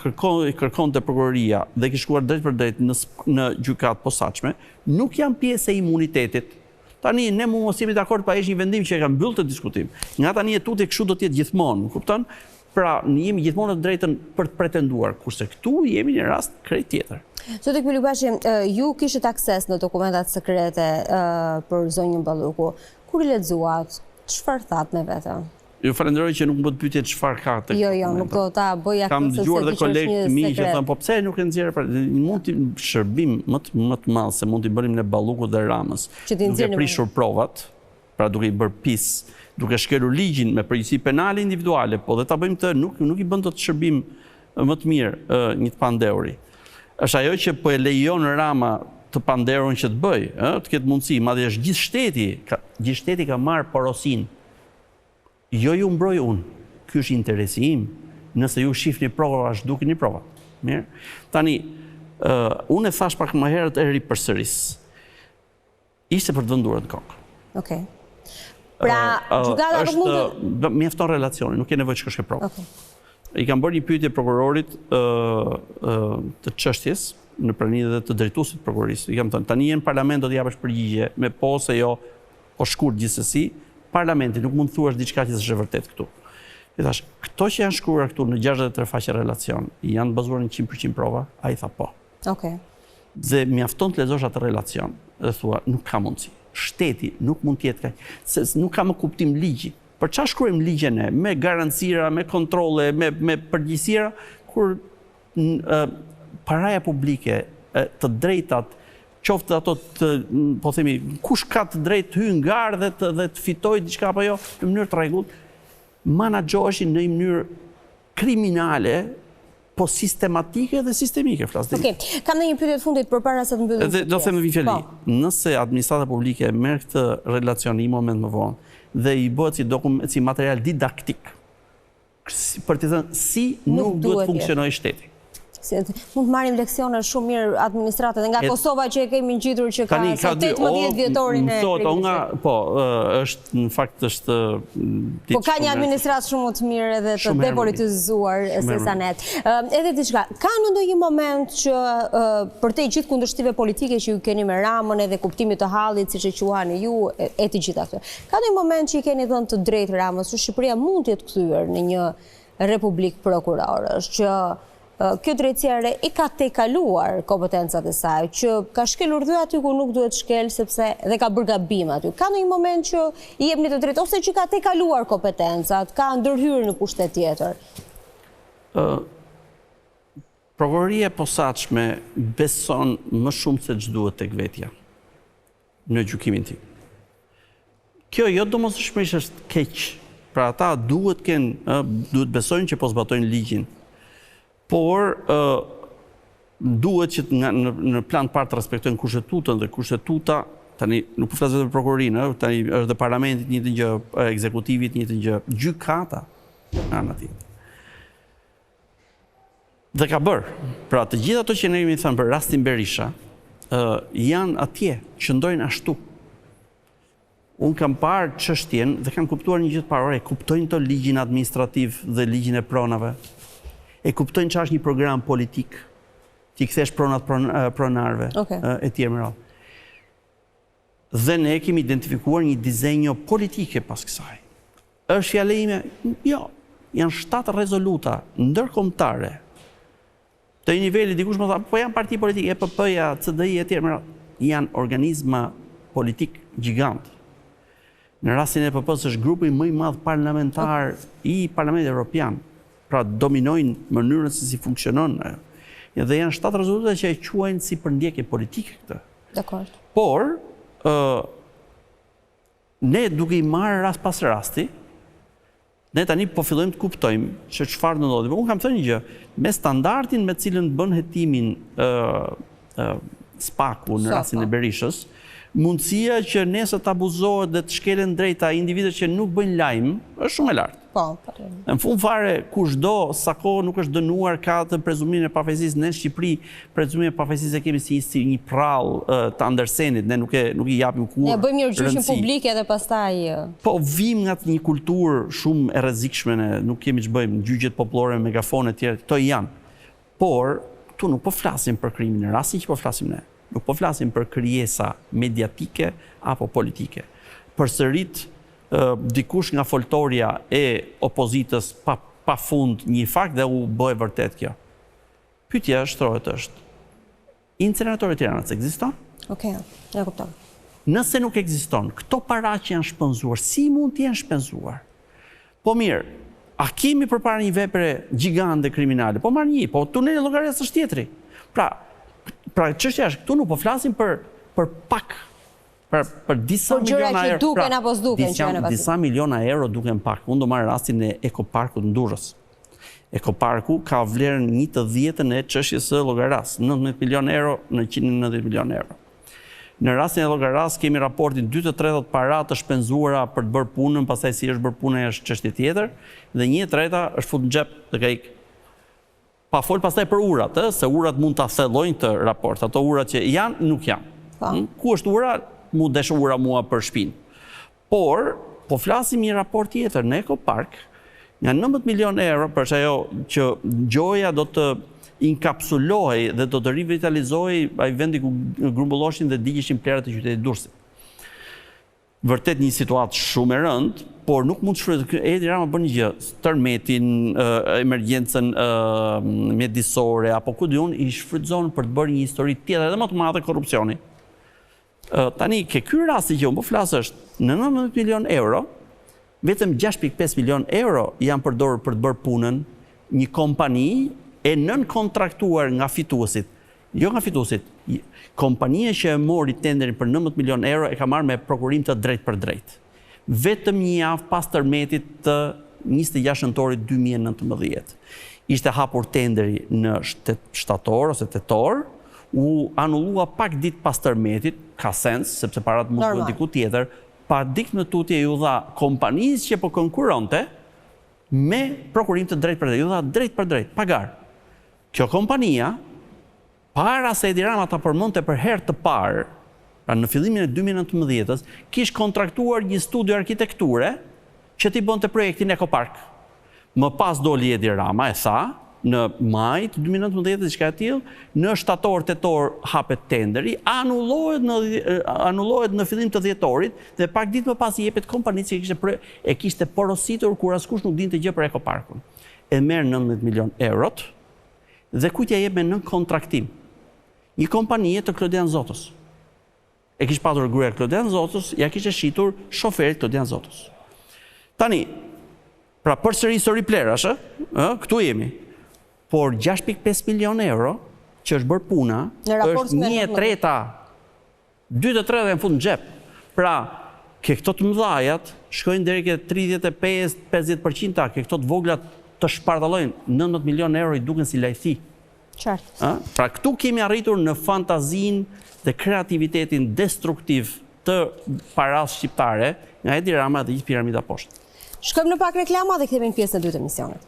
kërkonte prokuroria dhe kishte shkuar drejt për drejt në gjykatë posaçme, nuk janë pjesë e imunitetit. Tani ne mos jemi dakord pa një vendim që e ka mbyllë të diskutim. Nga tani tutje kështu do të jetë gjithmonë, kupton? Pra, ne jemi gjithmonë në drejtën për të pretenduar, kurse këtu jemi në rast krejt tjetër. Zotë Kmilibashi, ju kishit akses në dokumentat sekrete për zonjën Balluku. Kur i lexuat, çfarë thatë me vete? Ju falenderoj që nuk më bët pyetje çfarë ka të. Jo, nuk do ta bëj akses. Kam dëgjuar dhe kolegë të mi që thonë, po pse nuk e nxjerrë, mund të shërbim më të madh se mund t'i bërim në Ballukut dhe Ramës. Duke prishur provat, pra duke i bërë pis, duke shkelur ligjin me përgjegjësi penale individuale, po dhe ta bëjmë të nuk i bën të shërbim më të mirë një të pandeuri. Është ajo që po e lejon Rama të panderun që të bëj, të ketë mundësi, madje është gjithë shteti ka marrë porosin. Jo ju mbroj unë, ky është interesi im, nëse ju shifni prova, është dukeni prova. Mirë. Tani, unë e thash pak më herët e ri përsëris. Ishte për të vënduar në kokë. Okej. Pra, gjykata nuk mund të mjafton relacioni, nuk ke nevojë të shkosh ke prova. Okej. I kam bërë një pyetje prokurorit të çështjes në praninë dhe të drejtuesit të prokurorisë. I kam thënë, tani në parlament do të japësh përgjigje me po se jo, po shkurt gjithsesi, parlamenti nuk mund të thuash diçka që është e vërtetë këtu. I thash, këto që janë shkruar këtu në 63 faqe relacion, janë bazuar në 100% prova? Ai tha po. Okej. Dhe mjafton të lexosh atë relacion, dhe thua, nuk ka mundësi. Shteti nuk mund të jetë kaq, se nuk ka më kuptim ligji. Për çfarë shkruajmë ligje ne, me garancira, me kontrolle, me përgjegjësira, kur paraja publike, të drejtat, qoftë ato të, po themi, kush ka të drejtë të hyjë në garë dhe të fitojë diçka apo jo, në mënyrë të rregullt, menaxhoheshin në një mënyrë kriminale, po sistematike dhe sistemike, flas. Okej, kam në një pyetje të fundit përpara se të mbyllim. Do them me fjali. Nëse administrata publike merr këtë relacion në një moment më vonë dhe i bëhet si material didaktik për të thënë si nuk duhet funksionojë shteti. Mund të marrim leksione shumë mirë administratët nga Kosova që e kemi ngjitur që ka 18 vjetorin e kryeministrit. Po, është në fakt është po ka një administratë shumë të mirë edhe të depolitizuar se sa net. Edhe diçka, ka në ndonjë moment që për te gjithë kundërshtive politike që ju keni me Ramën edhe kuptimit të hallit siç e quani ju e të gjitha këto. Ka ndonjë moment që i keni dhënë të drejtë Ramës që Shqipëria mund të jetë kthyer në një republikë prokurorësh që kjo drejtësia re i ka tejkaluar kompetencat e saj, që ka shkelur dhe aty ku nuk duhet shkel sepse dhe ka bërë gabim aty. Ka në një moment që i jepni të drejtë, ose që ka tejkaluar kompetencat, ka ndërhyrë në pushtet tjetër? Prokuroria e posaçme beson më shumë se ç'duhet tek vetja në gjykimin tim. Kjo jo domosdoshmërisht është keq. Pra ata duhet besojnë që po zbatojnë ligjin. Por duhet që në plan parë të respektojnë kushtetutën dhe kushtetuta, tani nuk po flas vetëm për prokurorinë, tani është dhe parlamentit njëjtë gjë, ekzekutivit njëjtë gjë, gjykata ana tjetër. Dhe ka bërë. Pra të gjitha ato që ne kemi thënë për rastin Berisha, janë atje, qëndojnë ashtu. Unë kam parë çështjen dhe kam kuptuar një gjë të parë, kuptojnë të ligjin administrativ dhe ligjin e pronave. E kuptojnë që është një program politik, që i kthesh pronat pronarve, e tjerë më radhë. Dhe ne kemi identifikuar një dizenjo politike pas kësaj. Është fjala ime? Jo, janë 7 rezoluta ndërkombëtare. Të një niveli dikush më tha, po janë parti politike, EPP-ja, CDI e tjerë më radhë. Janë organizma politik gjigant. Në rastin e EPP-s është grupi më i madh parlamentar i Parlamentit Evropian. Pra dominojnë mënyrën se si funksionon. Dhe janë 7 rezoluta që e quajnë si përndjekje politike këtë. Dakor. Por, ne duke i marrë rast pas rasti, ne tani po fillojmë të kuptojmë që çfarë ndodhi. Unë kam thënë një gjë, me standardin me cilën bën hetimin Spaku në rastin e Berishës, mundësia që nesër të abuzohet dhe të shkelen drejta individët që nuk bëjnë lajm është shumë e lartë. Në fund fare, kushdo, sa kohë nuk është dënuar ka të prezumimin e pafajësisë. Ne në Shqipëri, prezumimin e pafajësisë e kemi si një prallë të Andersenit, ne nuk i japim kur rëndësi. Ne bëjmë një gjyqin publike dhe pastaj... Po, vim nga një kulturë shumë e rrezikshme, ne nuk kemi ç'bëjmë, gjyqjet popullore, megafone e tjera, këto janë. Por, tu nuk po flasim për krimin, në rastin që po flasim ne. Nuk po flasim për krijesa mediatike apo politike. Përsërit dikush nga foltoria e opozitës pa fund një fakt dhe u bëhe vërtet kjo. Pyetja është, incineratori i Tiranës ekziston? Okej, ja kuptoj. Nëse nuk ekziston, këto para që janë shpenzuar, si mund të jenë shpenzuar? Po mirë, a kemi përpara një vepre gjigante kriminale? Po marr një, po tuneli llogarisë është tjetri. Pra çështja është, këtu nuk po flasim për pak. Për disa miliona euro. Duken apo s'duken? Disa miliona euro duken pak. Unë do marrë rastin e Ekoparkut në Durrës. Ekoparku ka vlerën 1/10 e çështjes së llogaras, 19 milion euro në 190 milion euro. Në rastin e llogaras kemi raportin 2/3 para të shpenzuara për të bërë punën, pastaj si është bërë puna është çështje tjetër, dhe 1/3 është futur në xhep dhe ka ikë. Pa fol pastaj për urat, se urat mund ta thellojnë këtë raport. Ato urat që janë, nuk janë. Ku është ura? Mu deshë ura mua për shtëpinë. Por, po flasim një raport tjetër në Ekopark, nga 19 milion euro, për ajo që gjoja do të inkapsulohej dhe do të rivitalizohej ai vendi ku grumbulloshin dhe digjeshin plerat e qytetit Durrësit. vërtet një situatë shumë e rëndë, por nuk mund të shfrytëzohet. Edi Rama bën një gjë, tërmetin, emergjencën mjedisore apo ku diun i shfrytëzon për të bërë një histori tjetër edhe më të madhe korrupsioni. Tani ky rasti që unë po flas është në 19 milion euro, vetëm 6.5 milion euro janë përdorur për të bërë punën një kompani e nën kontraktuar nga fituesit. Jo nga fituesit. Kompania që e mori tenderin për 19 milion euro e ka marrë me prokurim të drejt për drejt. Vetëm një javë pas tërmetit të 26 nëntorit 2019. Ishte hapur tenderi në shtator ose tetor, u anullua pak ditë pas tërmetit, ka sens, sepse parat mund të bëhen diku tjetër, pa dikt në tutje ju dha kompanisë që po konkuronte me prokurim të drejt për drejt, ju dha drejt për drejt, pagar. Kjo kompania, para se Edi Rama ta përmonte për herë të parë, pra në fillimin e 2019-s, kish kontraktuar një studio arkitekture që t'i bënte projektin Ekopark. Më pas doli Edi Rama, e tha, në maj të 2019 diçka e tillë, në shtator-tetor hapet tenderi, anullohet në fillim të dhjetorit dhe pak ditë më pas i jepet kompanisë që kishte porositur kur askush nuk dinte gjë për Ekoparkun. E merr 19 milion eurot dhe kujt ja jep me nën kontraktim. Një kompanie të Klodian Zotës. E kishte patur gruaja Klodian Zotës, ja kishte shitur shoferit Klodian Zotës. Tani, pra përsëri histori plerash, këtu jemi. Por 6.5 milion euro që është bërë puna, është 1/3, 2/3 në fund në xhep. Pra, këto të mëdhajat shkojnë deri ke 35-50%, këto të voglat të shpardallojnë 19 milion euro i duken si lajthi. Qartë. Pra këtu kemi arritur në fantazinë dhe kreativitetin destruktiv të paras shqiptare nga Edi Rama dhe gjithë piramida poshtë. Shkojmë në pak reklama dhe kthehemi në pjesën e dytë të emisionit.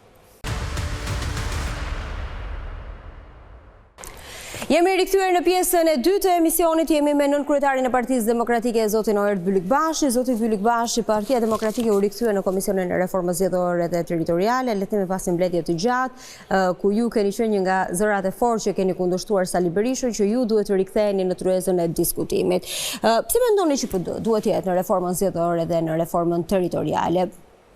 Jemi rikthyer në pjesën e dytë të emisionit, jemi me nënkryetarin e Partisë Demokratike, zotin Oert Byllykbashi. Zoti Byllykbashi, Partia Demokratike u rikthye në Komisionin e Reformës Zgjedhore dhe Territoriale, le të themi pas një mbledhje të gjatë, ku ju keni qenë një nga zërat e fortë që keni kundërshtuar Sali Berishën, që ju duhet të riktheheni në tryezën e diskutimit. Pse mendoni që duhet jetë në reformën zgjedhore dhe në reformën territoriale?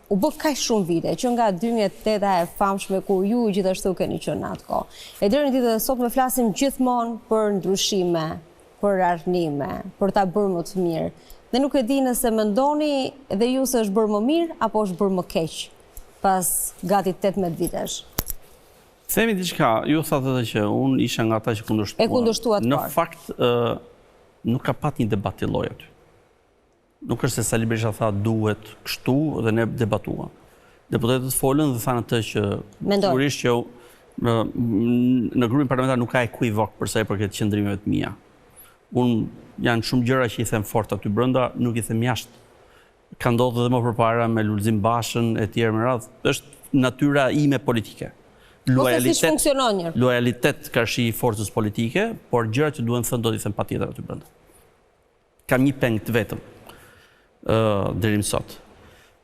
U bë kaq shumë vite që nga 2008 e famshme ku ju gjithashtu keni qenë atë kohë. E deri në ditën e sotme flasim gjithmonë për ndryshime, për arnime, për ta bërë më të mirë. Dhe nuk e di nëse mendoni dhe ju se është bërë më mirë apo është bërë më keq pas gati 18 vitesh. Themi diçka, ju thatë edhe që unë isha nga ata që kundërshtuan. E kundërshtuat Në fakt nuk ka pat një debat i lloj aty. Nuk është se Sali Berisha tha duhet kështu dhe ne debatuam. Deputetët folën dhe thanë atë që sigurisht që në grupin parlamentar nuk ka ekuivok për sa i përket qëndrimeve të mia. Unë janë shumë gjëra që i them fort aty brenda, nuk i them jashtë. Ka ndodhur edhe më përpara me Lulzim Bashën e tjerë me radhë. Është natyra ime politike. Lojalitet karshi i forcës politike, por gjërat që duhen thënë do t'i them patjetër aty brenda. Kam një peng të vetëm. Deri më sot.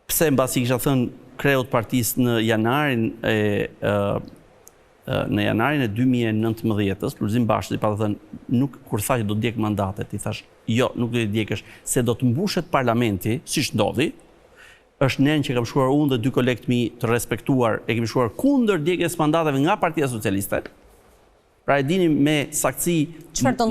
Pse mbasi kisha thënë kreut partisë në janarin e 2019-s, Lulzim Bashi i pa thënë nuk kur tha që do të djeg mandatet, i thash jo, nuk do të djegësh se do të mbushet parlamenti, siç ndodhi. Është nen që kam shkuar unë dhe 2 kolegë të mi të respektuar, e kemi shkuar kundër djegjes mandateve nga Partia Socialiste. Pra e dini me saktësi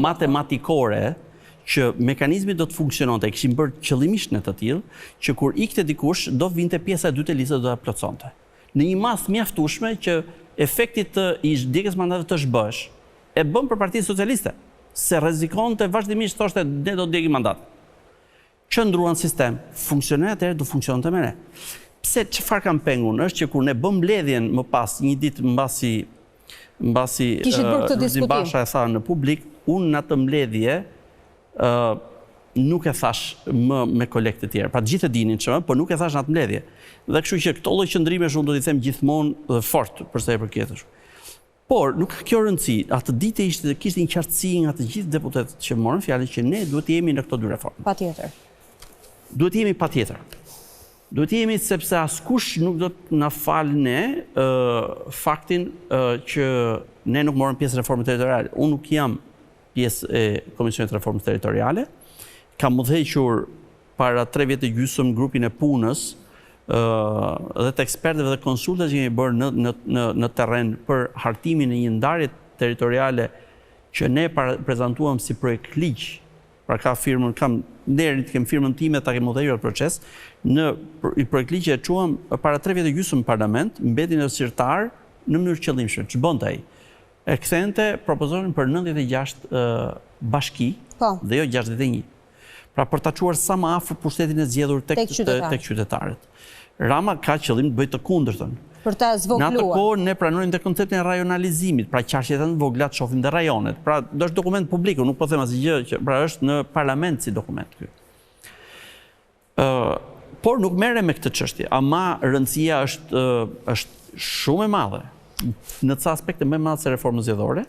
matematikore që mekanizmi do të funksiononte, e kishim bërë qëllimisht në të tillë, që kur ikte dikush do vinte pjesa e dytë e listës do ta plotësonte. Në një masë mjaftueshme që efekti të djegjes mandateve të zhbësh, e bën për Partinë Socialiste, se rrezikonte vazhdimisht thoshte ne do të djegim mandat. Qëndruan sistem, funksionon atëherë do funksiononte me ne. Pse çfarë kam pengun është që kur ne bëm mbledhjen më pas një ditë mbasi Lulzim Basha e tha në publik, unë në atë mbledhje nuk e thash më me kolegë të tjerë. Pra të gjithë e dinin që, por nuk e thash në atë mbledhje. Dhe kështu që këto lloj qëndrimesh unë do t'i them gjithmonë dhe fort për sa i përket. Por nuk ka kjo rëndësi. Atë ditë kishte një qartësi nga të gjithë deputetët që morën fjalën që ne duhet të jemi në këto 2 reforma. Patjetër. Duhet të jemi patjetër. Duhet të jemi sepse askush nuk do të na falë ne faktin që ne nuk morëm pjesë në reformën territoriale. Unë nuk jam pjesë e Komisionit të Reformës Territoriale. Kam udhëhequr para 3 vjetë e gjysmë grupin e punës dhe të ekspertëve dhe konsultëve që kemi bërë në terren për hartimin e një ndarje territoriale që ne prezantuam si projekt ligj. Pra ka firmën, kam nderin të kem firmën time ta kemi udhëhequr atë proces, në projekt ligj e çuam para 3 vjetë e gjysmë në parlament, mbeti në zyrtar në mënyrë qëllimshme. Ç'bën ai? E kthente propozonin për 96 bashki dhe jo 61. Pra për ta çuar sa më afër pushtetin e zgjedhur tek qytetarët. Rama ka qëllim të bëjë të kundërtën. Për ta zvogluar. Në atë kohë ne pranojmë dhe konceptin e rajonalizimit, pra qarqet e të vogla të shohin dhe rajonet. Pra do është dokument publik, nuk po them asgjë që pra është në parlament si dokument ky. Por nuk merre me këtë çështje, ama rëndësia është shumë e madhe në ca aspekte më madhe se reformën zgjedhore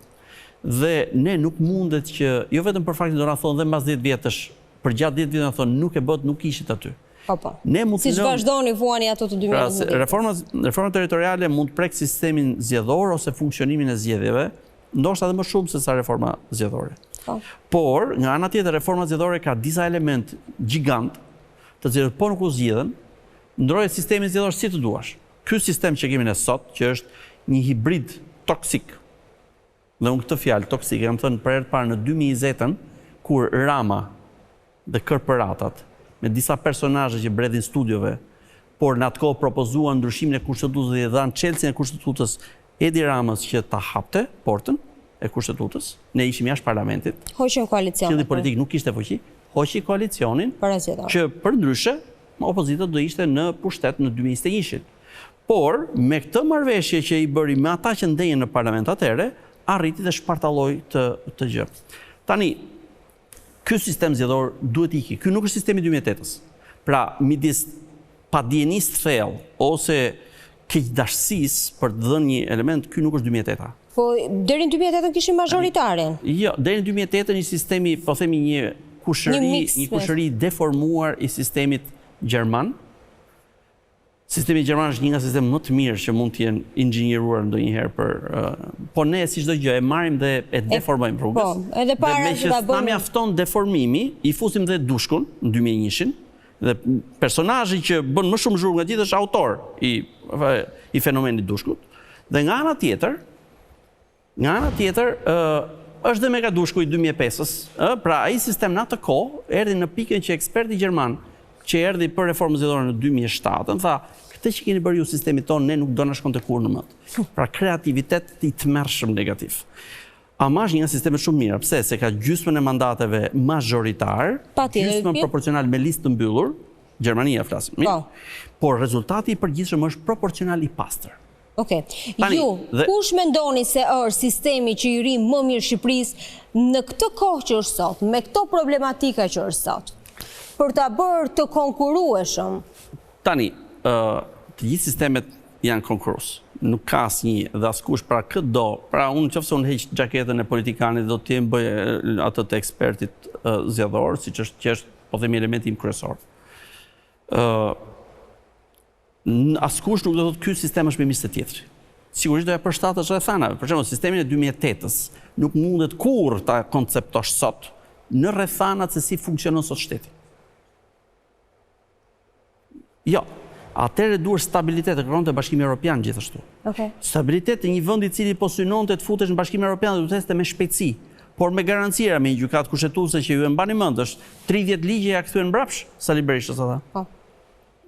dhe ne nuk mundet që jo vetëm për faktin do na thonë dhe mbas 10 vjetësh, për gjatë 10 vjetësh na thonë nuk e bët, nuk ishit aty. Po. Si vazhdoni vuani ato të 2019. Reforma territoriale mund të prek sistemin zgjedhor ose funksionimin e zgjedhjeve, ndoshta edhe më shumë se sa reforma zgjedhore. Por, nga ana tjetër, reforma zgjedhore ka disa element gjigant, të cilët po nuk u zgjidhen, ndrohet sistemin zgjedhor si të duash. Ky sistem që kemi ne sot, që është një hibrid toksik, dhe unë këtë fjalë toksik, kam thënë për herë të parë në 2020-ën, kur Rama dhe korporatat me disa personazhe që bredhin studiove, por në atë kohë propozuan ndryshimin e kushtetutës dhe dhanë çelësin e kushtetutës Edi Ramës që ta hapte portën e kushtetutës. Ne ishim jashtë parlamentit. Hoqën koalicion. Qëllimi politik nuk kishte fuqi, hoqi koalicionin që përndryshe opozita do ishte në pushtet në 2021-shin. Por me këtë marrëveshje që i bëri me ata që ndenjen në parlament atëherë, arriti dhe shpartalloi të gjë. Tani ky sistem zgjedhor duhet iki. Ky nuk është sistemi 2008-s. Pra, midis padjenisë thellë ose keqdashësisë për të dhënë një element, ky nuk është 2008-a. Po deri në 2008 kishim mazhoritaren. Jo, deri në 2008 një sistemi, po themi një kushëri deformuar i sistemit gjerman. Sistemi gjerman është një nga sistemet më të mirë që mund të jenë inxhinieruar ndonjëherë po ne si çdo gjë e marrim dhe e deformojmë rrugës. Po, edhe para që ta bëjmë. Na mjafton deformimi, i fusim dhe dushkun në 2001-shin dhe personazhi që bën më shumë zhurmë nga gjithë është autor i fenomenit dushkut. Dhe nga ana tjetër është dhe mega dushku i 2005-s, pra ai sistem në atë kohë erdhi në pikën që eksperti gjerman që erdhi për reformën zgjedhore në 2007, tha, këtë që keni bërë ju sistemi tonë, ne nuk do na shkonte kurrë në mend. Pra kreativitet i tmerrshëm negativ. Ama është një sistem shumë mirë, pse? Se ka gjysmën e mandateve mazhoritar, gjysmën proporcional me listë të mbyllur, Gjermania flasim, por rezultati i përgjithshëm është proporcional i pastër. Okej. Kush mendoni se është sistemi që i ri më mirë Shqipërisë në këtë kohë që është sot, me këto problematika që është sot? Për ta bërë të konkurueshëm. Tani, të gjithë sistemet janë konkurrues. Nuk ka asnjë dhe askush pra këtë do. Pra unë nëse unë heq xhaketën e politikanit do të bëj atë të ekspertit zgjedhor, siç është po themi elementi im kryesor. Askush nuk do të thotë ky sistem është më mirë se tjetri. Sigurisht do ja përshtatësh rrethanave. Për shembull, sistemin e 2008-s nuk mundet kurrë ta konceptosh sot në rrethanat se si funksionon sot shteti. Jo, atëherë duhet stabilitet e kërkonte Bashkimi Evropian gjithashtu. Stabilitet e një vendi i cili po synonte të futesh në Bashkimin Evropian duhet të ishte me shpejtësi, por me garancira me një gjykatë kushtetuese që ju e mbani mend është 30 ligje ja kthyen mbrapsh Sali Berishës ata. Po.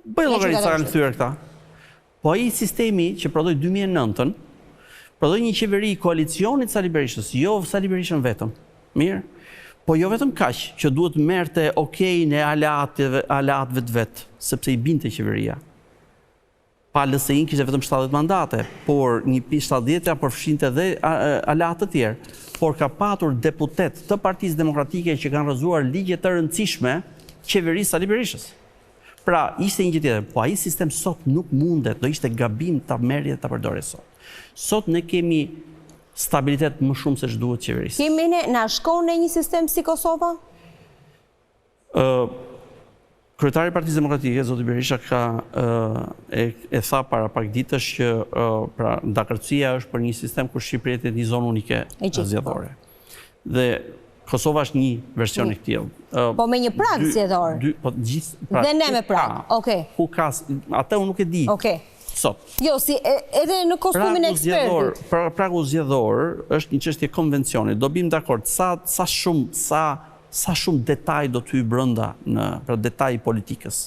Bëj llogaritë sa kanë kthyer këta. Po ai sistemi që prodhoi 2009-ën, prodhoi një qeveri koalicionit Sali Berishës, jo Sali Berishën vetëm. Mirë. Po jo vetëm kaq, që duhet merrte okejin e aleatëve të vet, sepse i binte qeveria. Pa LSI kishte vetëm 70 mandate, por një 70-ja përfshinte edhe aleatë të tjerë, por ka patur deputet të Partisë Demokratike që kanë rrëzuar ligje të rëndësishme qeverisë Sali Berishës. Pra, ishte një gjë tjetër, po ai sistem sot nuk mundet, do ishte gabim ta merrje dhe ta përdorje sot. Sot ne kemi stabilitet më shumë se ç'duhet qeverisë. Kemi ne na shkon në një sistem si Kosova? Kryetari i Partisë Demokratike, zoti Berisha, e tha para pak ditësh që pra ndakërcia është për një sistem ku Shqipëria është një zonë unike zgjedhore. Dhe Kosova është një version e këtij. Po me një prag zgjedhor. Po gjithë prag. Dhe ne me prag. Okej. Ku ka atë unë nuk e di. Okej. Sot. Jo, si edhe në kostumin e ekspertit. Pragu zgjedhor është një çështje konvencioni. Do bim dakord sa shumë detaj do të hyj brenda për detaj politikës.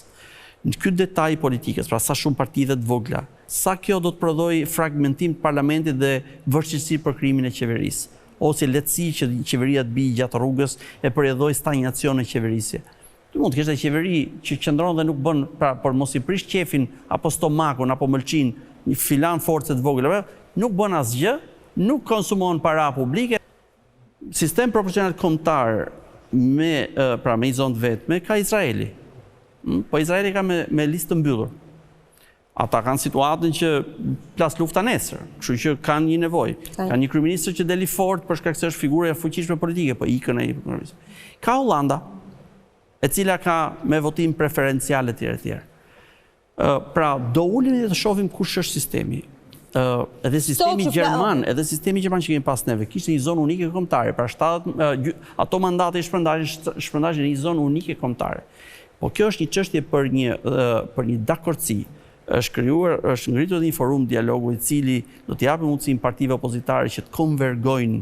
Në ky detaj politikës, pra sa shumë parti dhe të vogla, sa kjo do të prodhoj fragmentim të parlamentit dhe vështirësi për krimin e qeverisë, ose lehtësi që qeveria të bijë gjatë rrugës e përjedhoj stagnacion e qeverisje. Të mund të kesh një qeveri që qëndron dhe nuk bën, pra, por mos i prish qefin, apo stomakun, apo mëlçin, një filan force të vogla, nuk bën asgjë, nuk konsumon para publike. Sistem proporcional kombëtar me i zonë të vetme ka Izraeli. Po Izraeli ka me listë të mbyllur. Ata kanë situatën që plas lufta nesër, kështu që kanë një nevojë. Kanë një kryeministër që deli fort për shkak se është figura e fuqishme politike, po ikën ai. Ka Hollanda, e cila ka me votim preferencial e tjerë. Pra, do ulemi dhe të shohim kush është sistemi. Edhe sistemi Gjerman, që kemi pas neve, kishte një zonë unike kombëtare, pra ato mandate i shpërndashin në një zonë unike kombëtare. Po kjo është një çështje për një dakordsi. Është ngritur një forum dialogu i cili do të japë mundësinë partive opozitare që të konvergojnë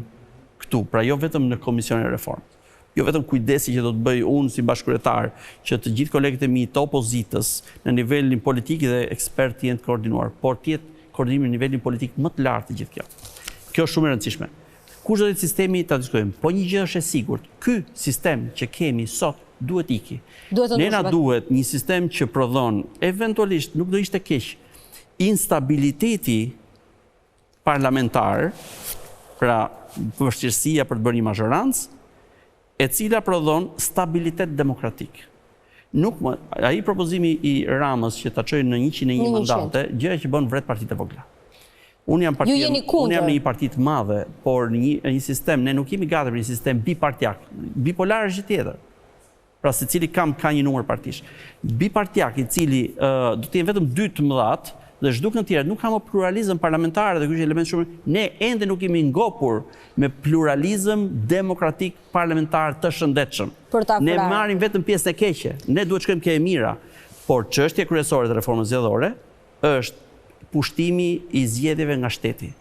këtu, pra jo vetëm në Komisionin e Reformës. Jo vetëm kujdesi që do të bëj unë si bashkëkryetar, që të gjithë kolegët e mi të opozitës në nivelin politik dhe ekspert të jenë të koordinuar, por të jetë koordinimi në nivelin politik më të lartë të gjithë kjo. Kjo është shumë e rëndësishme. Kush do të jetë sistemi ta diskutojmë, po një gjë është e sigurt, ky sistem që kemi sot duhet iki. Ne na duhet një sistem që prodhon, eventualisht nuk do ishte keq, instabiliteti parlamentar, pra vështirësia për të bërë një mazhorancë, e cila prodhon stabilitet demokratik. Ai propozimi i Ramës që ta çojnë në 101 mandate, gjëja që bën vret partitë e vogla. Unë jam në një parti të madhe, por një sistem, ne nuk jemi gati për një sistem bipartiak. Bipolar është gjë tjetër. Pra secili ka një numër partish. Bipartiak i cili do të jenë vetëm 2 të mëdhat dhe zhdukën tjerë, nuk ka më pluralizëm parlamentar dhe ky është element shumë. Ne ende nuk jemi ngopur me pluralizëm demokratik parlamentar të shëndetshëm. Ne marrim vetëm pjesën e keqe. Ne duhet shkojmë ke e mira. Por çështja kryesore të reformës zgjedhore është pushtimi i zgjedhjeve nga shteti.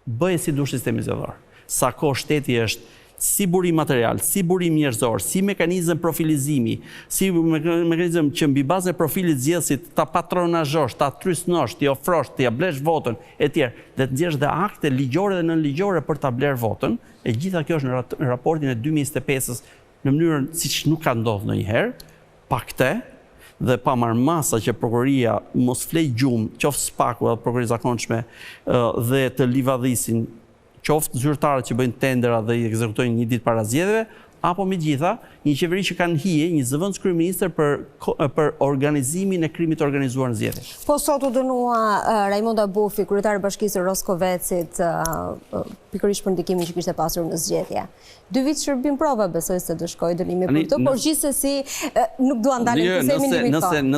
Bëje si dush sistemi zgjedhor. Sa kohë shteti është si burim material, si burim njerëzor, si mekanizëm profilizimi, si mekanizëm që mbi bazë e profilit zgjedhësit ta patronazhosh, ta trysnosh, ti ofrosh, ti ja blesh votën e tjerë, dhe të nxjerrësh dhe akte ligjore dhe nënligjore për ta bler votën, e gjitha kjo është në raportin e 2025-s në mënyrën siç nuk ka ndodhur ndonjëherë, pa këtë dhe pa marrë masa që prokuroria mos flej gjumë, qoftë SPAK-u apo prokuroria zakonshme dhe të livadhisin, qoftë zyrtarët që bëjnë tendera dhe i ekzekutojnë një ditë para zgjedhjeve, apo megjithatë, një qeveri që kanë hije, një zëvendës kryeministër për organizimin e krimit të organizuar në zgjedhje. Po sot u dënua Raimonda Bufi, kryetari i Bashkisë Roskovecit, pikërisht për ndikimin që kishte pasur në zgjedhje. 2 vit shërbim prova besoj se do shkojë dënimi për të, por gjithsesi nuk dua ndalem të themi ndikimin.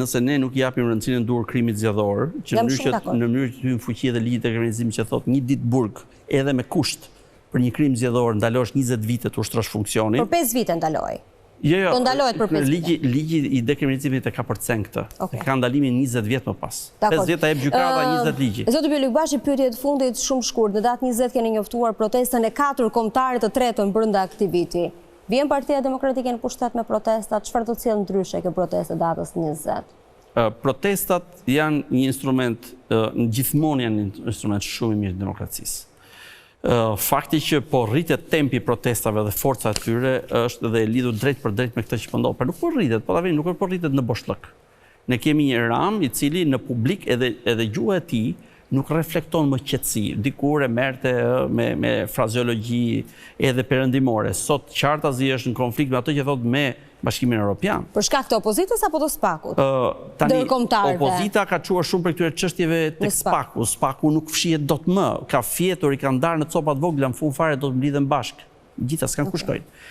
Nëse ne nuk japim rëndësinë në dur krimit zgjedhor, që në mënyrë që hyjmë fuqi dhe ligjit e organizimit që thotë një ditë burg edhe me kusht për një krim zgjedhor ndalosh 20 vite të ushtrosh funksionin. Për 5 vite ndaloj. Jo, do ndalohet për 5 vite. Ligji i dekriminalizimit e ka përcen këtë. Ka ndalimin 20 vjet më pas. 5 vjet e jep gjykata, 20 ligji. Zoti Byllykbashi, pyetje të fundit shumë shkurt. Në datën 20 keni njoftuar protestën e 4 kombëtare të tretën brenda këtij viti. Vjen Partia Demokratike në pushtet me protestat, çfarë do të sjellë ndryshe kjo protestë datës 20? Protestat janë një instrument, gjithmonë janë një instrument shumë i mirë të demokracisë. Fakti që po rritet tempi protestave dhe forca e tyre është dhe lidhur drejt për drejt me këtë që po ndodh. Por nuk po rritet, nuk po rritet në boshllëk. Ne kemi një Ram i cili në publik edhe gjuha e tij nuk reflekton më qetësi. Dikur e merrte me frazeologji edhe perëndimore. Sot qartazi është në konflikt me ato që thotë me Bashkimin Evropian. Për shkak të opozitës apo të SPAK-ut? Tani opozita ka çuar shumë për këtyre çështjeve tek SPAK-u. SPAK-u nuk fshihet dot më. Ka fjetur, i kanë ndarë në copa të vogla, në fund fare do të mblidhen bashkë. Gjithas s'kan ku shkojnë.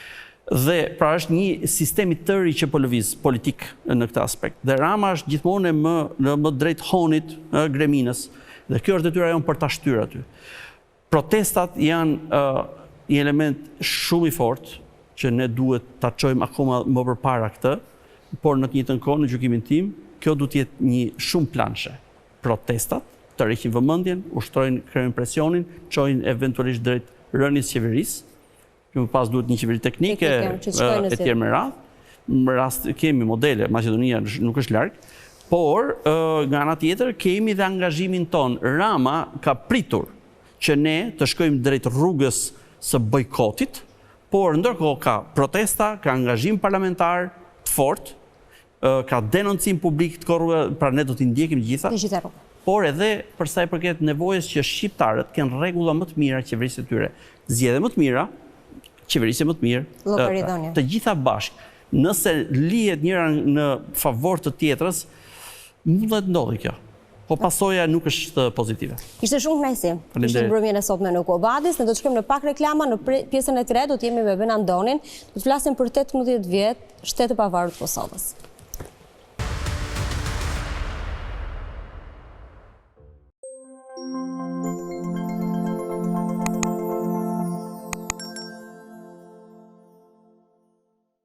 Dhe pra është një sistem i tërë që po lëviz politik në këtë aspekt. Dhe Rama është gjithmonë më drejt honit, Greminës. Dhe kjo është detyra jonë për ta shtyrë aty. Protestat një element shumë i fortë që ne duhet ta çojmë akoma më përpara këtë, por në të njëjtën kohë në gjykimin tim, kjo duhet të jetë një shumë planshe. Protestat të rrihin vëmendjen, ushtrojnë, krijojnë presionin, çojnë eventualisht drejt rënies sqeverisë. Që më pas duhet një qeveri teknike etj me radhë. Në rast kemi modele, Maqedonia nuk është larg, por nga ana tjetër kemi dhe angazhimin ton. Rama ka pritur që ne të shkojmë drejt rrugës së bojkotit, por ndërkohë ka protesta, ka angazhim parlamentar të fortë, ka denoncim publik të korruar, pra ne do t'i ndjekim gjitha. Por edhe për sa i përket nevojës që shqiptarët kenë rregulla më të mira qeverisë të tyre, zgjedhje më të mira, qeverisje më të mirë, të gjitha bashkë. Nëse lihet njëra në favor të tjetrës, mund të ndodhi kjo. Po pasoja nuk është pozitive. Ishte shumë kënaqësi. Ishte mbrëmjen e sotme në Kobadis. Ne do të shkojmë në pak reklama, në pjesën e tretë do të jemi me Ben Andonin. Do të flasim për 18 vjet shtetë pavarur të Kosovës.